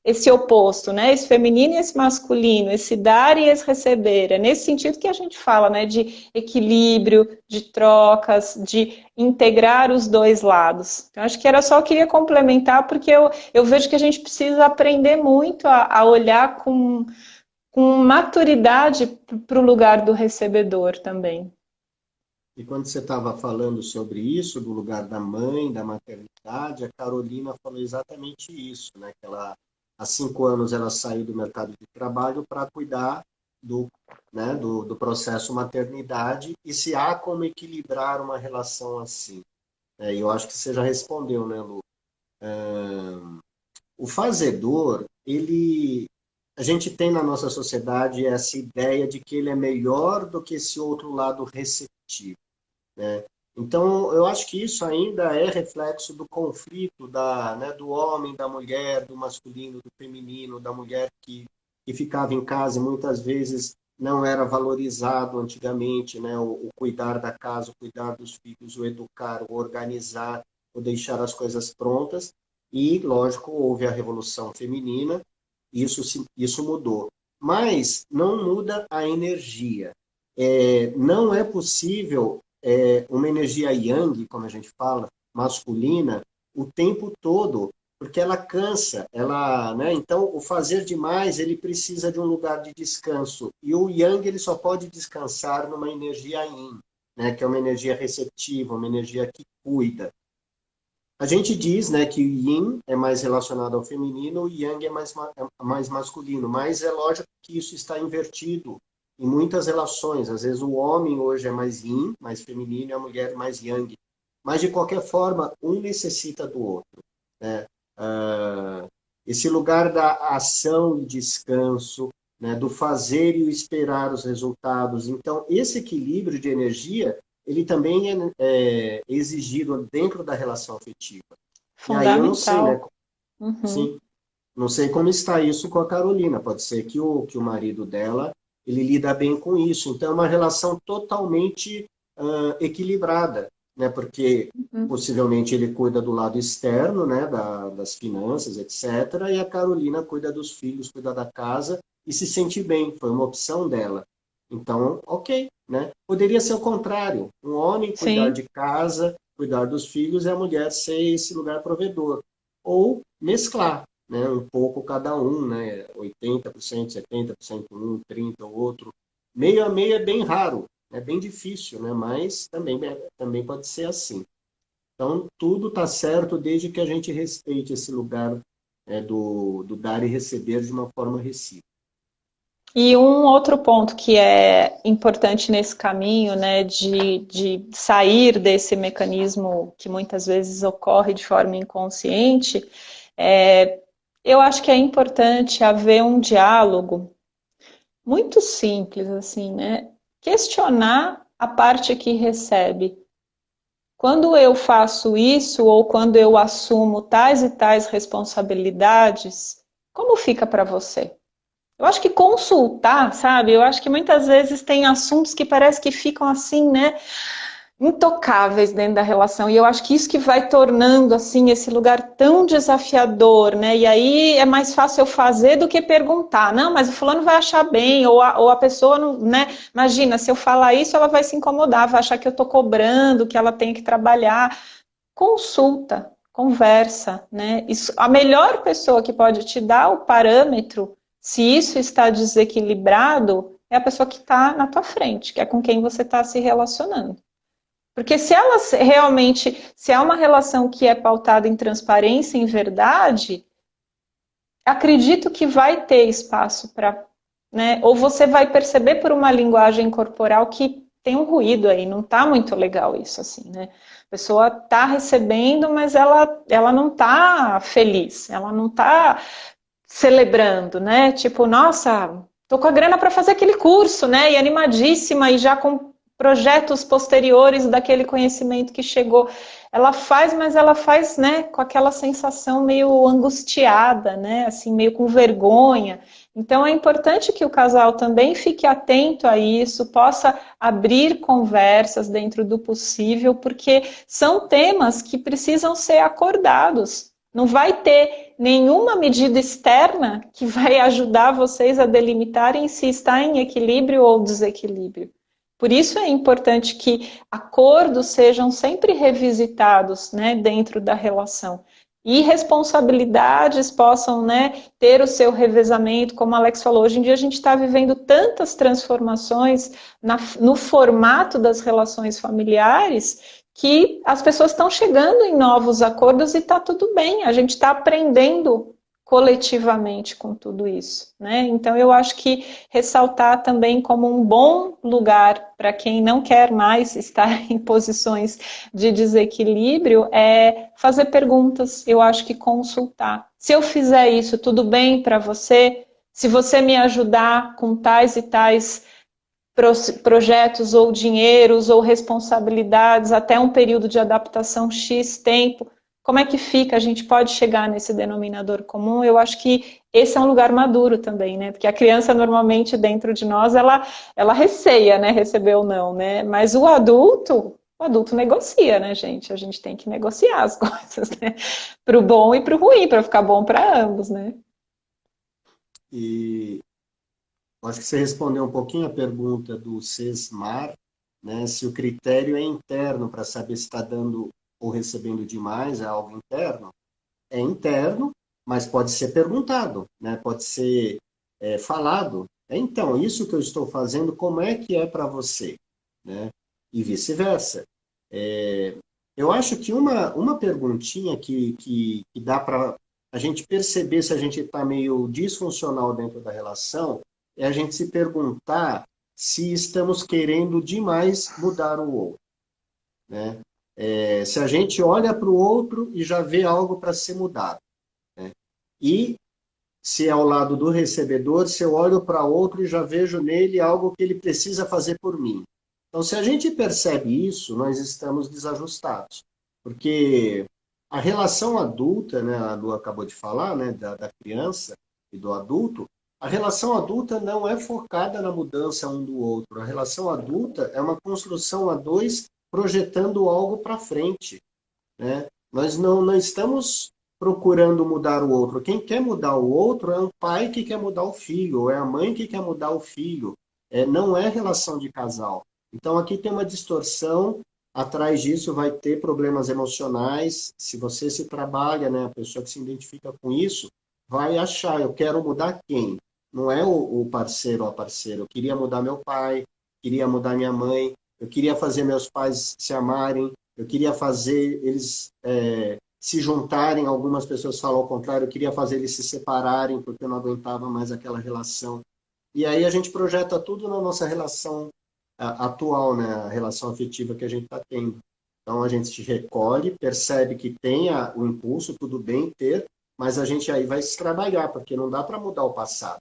esse oposto, né? Esse feminino e esse masculino, esse dar e esse receber. É nesse sentido que a gente fala, né? De equilíbrio, de trocas, de integrar os dois lados. Então, acho que era só, eu queria complementar, porque eu vejo que a gente precisa aprender muito a olhar com maturidade para o lugar do recebedor também. E quando você estava falando sobre isso, do lugar da mãe, da maternidade, a Carolina falou exatamente isso, né? Que ela, há 5 anos, ela saiu do mercado de trabalho para cuidar do, né, do processo maternidade e se há como equilibrar uma relação assim. E eu acho que você já respondeu, né, Lu? O fazedor, a gente tem na nossa sociedade essa ideia de que ele é melhor do que esse outro lado receptivo, né? Então, eu acho que isso ainda é reflexo do conflito né, do homem, da mulher, do masculino, do feminino, da mulher que ficava em casa e muitas vezes não era valorizado antigamente, né, o cuidar da casa, o cuidar dos filhos, o educar, o organizar, o deixar as coisas prontas. E, lógico, houve a Revolução Feminina, isso mudou. Mas não muda a energia. Não é possível uma energia yang, como a gente fala, masculina, o tempo todo, porque ela cansa, né? Então, o fazer demais, ele precisa de um lugar de descanso. E o yang, ele só pode descansar numa energia yin, né? Que é uma energia receptiva, uma energia que cuida. A gente diz, né, que o yin é mais relacionado ao feminino, o yang é mais masculino, mas é lógico que isso está invertido em muitas relações. Às vezes o homem hoje é mais yin, mais feminino, e a mulher mais yang. Mas, de qualquer forma, um necessita do outro, né? Esse lugar da ação e descanso, né, do fazer e o esperar os resultados. Então, esse equilíbrio de energia ele também é exigido dentro da relação afetiva. E aí eu não sei, né? Fundamental. Uhum. Sim, não sei como está isso com a Carolina. Pode ser que o marido dela, ele lida bem com isso. Então é uma relação totalmente equilibrada, né? Porque Uhum. possivelmente ele cuida do lado externo, né? Das finanças, etc. E a Carolina cuida dos filhos, cuida da casa e se sente bem. Foi uma opção dela. Então, ok, né? Poderia ser o contrário. Um homem cuidar Sim. de casa, cuidar dos filhos e a mulher ser esse lugar provedor. Ou mesclar, né, um pouco cada um, né, 80%, 70% um, 30% o outro. Meio a meio é bem raro, é bem difícil, né, mas também pode ser assim. Então, tudo está certo desde que a gente respeite esse lugar do dar e receber de uma forma recíproca. E um outro ponto que é importante nesse caminho, né, de sair desse mecanismo que muitas vezes ocorre de forma inconsciente, eu acho que é importante haver um diálogo muito simples, assim, né? Questionar a parte que recebe. Quando eu faço isso ou quando eu assumo tais e tais responsabilidades, como fica para você? Eu acho que consultar, sabe? Eu acho que muitas vezes tem assuntos que parece que ficam assim, né? Intocáveis dentro da relação. E eu acho que isso que vai tornando assim esse lugar tão desafiador, né? E aí é mais fácil eu fazer do que perguntar. Não, mas o fulano vai achar bem, ou a pessoa não, né? Imagina, se eu falar isso, ela vai se incomodar, vai achar que eu tô cobrando, que ela tem que trabalhar. Consulta, conversa, né? Isso, a melhor pessoa que pode te dar o parâmetro, se isso está desequilibrado, é a pessoa que está na tua frente, que é com quem você está se relacionando. Porque se ela realmente, se há uma relação que é pautada em transparência, em verdade, acredito que vai ter espaço para, né? Ou você vai perceber por uma linguagem corporal que tem um ruído aí, não está muito legal isso assim, né? A pessoa está recebendo, mas ela não está feliz, ela não está celebrando, né? Tipo, nossa, tô com a grana para fazer aquele curso, né? E animadíssima e já com projetos posteriores daquele conhecimento que chegou. Ela faz, mas ela faz, né, com aquela sensação meio angustiada, né, assim, meio com vergonha. Então é importante que o casal também fique atento a isso, possa abrir conversas dentro do possível, porque são temas que precisam ser acordados. Não vai ter nenhuma medida externa que vai ajudar vocês a delimitarem se está em equilíbrio ou desequilíbrio. Por isso é importante que acordos sejam sempre revisitados, né, dentro da relação. E responsabilidades possam, né, ter o seu revezamento, como a Alex falou, hoje em dia a gente está vivendo tantas transformações no formato das relações familiares que as pessoas estão chegando em novos acordos e está tudo bem, a gente está aprendendo coletivamente com tudo isso, né? Então eu acho que ressaltar também como um bom lugar para quem não quer mais estar em posições de desequilíbrio é fazer perguntas, eu acho que consultar. Se eu fizer isso, tudo bem para você? Se você me ajudar com tais e tais projetos ou dinheiros ou responsabilidades até um período de adaptação X tempo, como é que fica? A gente pode chegar nesse denominador comum? Eu acho que esse é um lugar maduro também, né? Porque a criança normalmente dentro de nós ela receia, né? Receber ou não, né? Mas o adulto negocia, né, gente? A gente tem que negociar as coisas, né? Para o bom e para o ruim, para ficar bom para ambos, né? E acho que você respondeu um pouquinho a pergunta do Sesmar, né? Se o critério é interno para saber se está dando ou recebendo demais, é algo interno. É interno, mas pode ser perguntado, né? Pode ser falado. Então, isso que eu estou fazendo, como é que é para você? Né? E vice-versa. Eu acho que uma perguntinha que dá para a gente perceber se a gente está meio disfuncional dentro da relação é a gente se perguntar se estamos querendo demais mudar o outro. Né? Se a gente olha para o outro e já vê algo para ser mudado. Né? E se é ao lado do recebedor, se eu olho para outro e já vejo nele algo que ele precisa fazer por mim. Então, se a gente percebe isso, nós estamos desajustados. Porque a relação adulta, né, a Lu acabou de falar, né, da criança e do adulto, a relação adulta não é focada na mudança um do outro. A relação adulta é uma construção a dois projetando algo para frente. Né? Nós não estamos procurando mudar o outro. Quem quer mudar o outro é um pai que quer mudar o filho, ou é a mãe que quer mudar o filho. Não é relação de casal. Então aqui tem uma distorção, atrás disso vai ter problemas emocionais. Se você se trabalha, né, a pessoa que se identifica com isso, vai achar, eu quero mudar quem? Não é o parceiro ou a parceira. Eu queria mudar meu pai, queria mudar minha mãe, eu queria fazer meus pais se amarem, eu queria fazer eles se juntarem. Algumas pessoas falam ao contrário, eu queria fazer eles se separarem porque eu não aguentava mais aquela relação. E aí a gente projeta tudo na nossa relação atual, né? A relação afetiva que a gente está tendo. Então a gente se recolhe, percebe que tem o impulso, tudo bem ter, mas a gente aí vai se trabalhar, porque não dá para mudar o passado.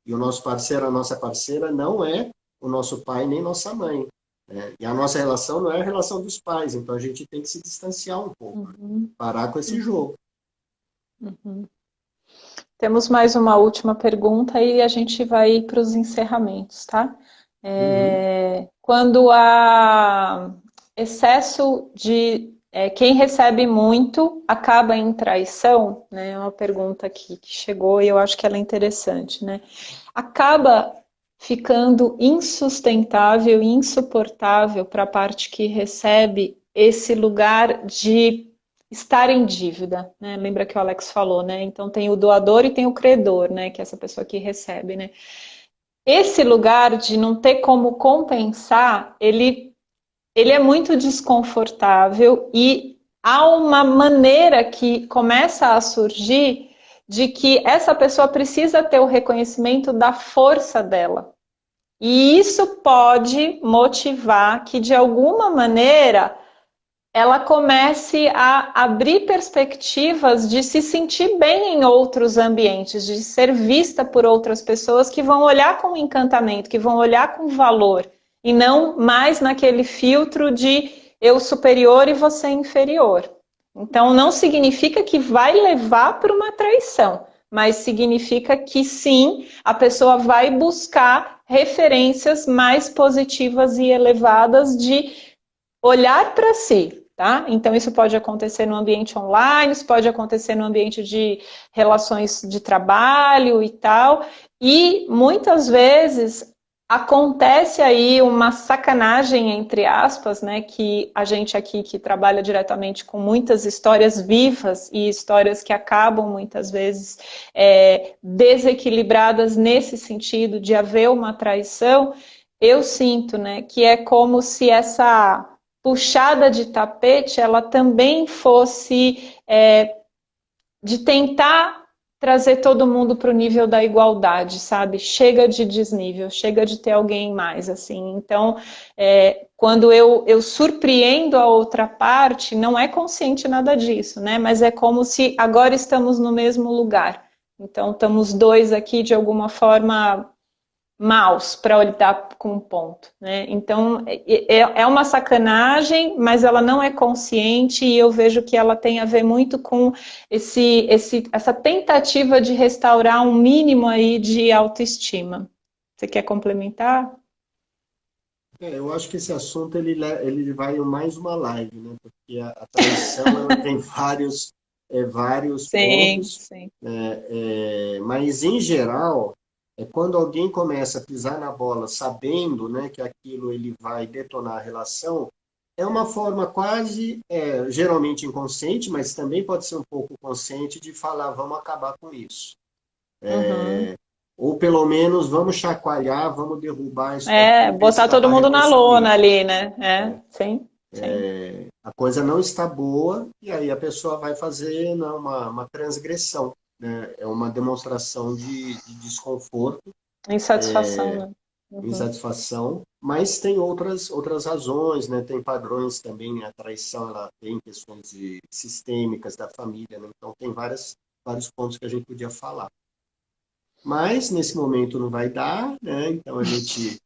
E o nosso parceiro, a nossa parceira, não é o nosso pai nem nossa mãe. Né? E a nossa relação não é a relação dos pais, então a gente tem que se distanciar um pouco, Uhum. parar com esse Uhum. jogo. Uhum. Temos mais uma última pergunta e a gente vai para os encerramentos, tá? Uhum. Quando há excesso de quem recebe muito acaba em traição, né? É uma pergunta aqui que chegou e eu acho que ela é interessante, né? Acaba ficando insustentável e insuportável para a parte que recebe esse lugar de estar em dívida, né? Lembra que o Alex falou, né? Então tem o doador e tem o credor, né? Que é essa pessoa que recebe, né? Esse lugar de não ter como compensar, ele é muito desconfortável e há uma maneira que começa a surgir de que essa pessoa precisa ter o reconhecimento da força dela. E isso pode motivar que, de alguma maneira, ela comece a abrir perspectivas de se sentir bem em outros ambientes, de ser vista por outras pessoas que vão olhar com encantamento, que vão olhar com valor, e não mais naquele filtro de eu superior e você inferior. Então, não significa que vai levar para uma traição, mas significa que sim, a pessoa vai buscar referências mais positivas e elevadas de olhar para si, tá? Então, isso pode acontecer no ambiente online, isso pode acontecer no ambiente de relações de trabalho e tal, e muitas vezes acontece aí uma sacanagem, entre aspas, né, que a gente aqui que trabalha diretamente com muitas histórias vivas e histórias que acabam muitas vezes desequilibradas nesse sentido de haver uma traição, eu sinto, né, que é como se essa puxada de tapete, ela também fosse de tentar trazer todo mundo para o nível da igualdade, sabe? Chega de desnível, chega de ter alguém mais, assim. Então, quando eu surpreendo a outra parte, não é consciente nada disso, né? Mas é como se agora estamos no mesmo lugar. Então, estamos dois aqui, de alguma forma, maus para olhar com um ponto, né? Então é uma sacanagem, mas ela não é consciente e eu vejo que ela tem a ver muito com essa tentativa de restaurar um mínimo aí de autoestima. Você quer complementar? Eu acho que esse assunto ele vai em mais uma live, né? Porque a traição ela tem vários Sim, pontos, sim. né? Mas em geral quando alguém começa a pisar na bola sabendo, né, que aquilo ele vai detonar a relação, é uma forma quase, geralmente inconsciente, mas também pode ser um pouco consciente de falar, vamos acabar com isso. Uhum. Ou pelo menos vamos chacoalhar, vamos derrubar isso daqui, ver se Botar dá todo para mundo na reconstruir. lona ali, né? Sim, sim. A coisa não está boa e aí a pessoa vai fazer, né, uma transgressão. Né? É uma demonstração de desconforto, Insatisfação, né? Uhum. insatisfação, mas tem outras razões, né? Tem padrões também, a traição ela tem questões sistêmicas da família, né? Então tem vários pontos que a gente podia falar. Mas nesse momento não vai dar, né? Então a gente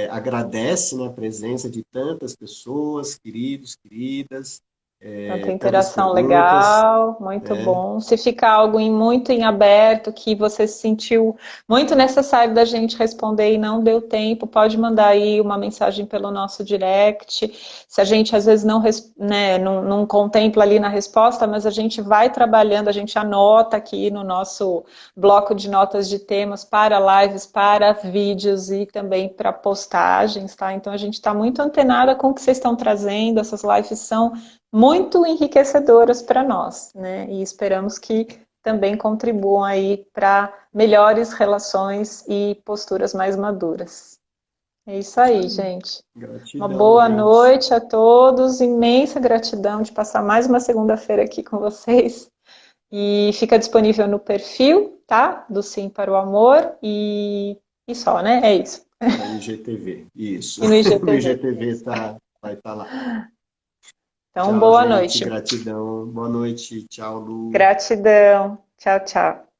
agradece, né, a presença de tantas pessoas, queridos, queridas, Tanta tantas interação perguntas, legal, muito né? bom. Se ficar algo muito em aberto, que você se sentiu muito necessário da gente responder e não deu tempo, pode mandar aí uma mensagem pelo nosso direct. Se a gente às vezes não contempla ali na resposta, mas a gente vai trabalhando, a gente anota aqui no nosso bloco de notas de temas para lives, para vídeos e também para postagens, tá? Então a gente está muito antenada com o que vocês estão trazendo, essas lives são muito enriquecedoras para nós, né? E esperamos que também contribuam aí para melhores relações e posturas mais maduras. É isso aí, gente. Uma Gratidão, boa gente. noite a todos, imensa gratidão de passar mais uma segunda-feira aqui com vocês. E fica disponível no perfil, tá? Do Sim para o Amor e só, né? É isso. No IGTV, isso. E no No IGTV. IGTV vai estar lá. Então, Tchau, boa gente. noite. Gratidão. Boa noite. Tchau, Lu. Gratidão. Tchau, tchau.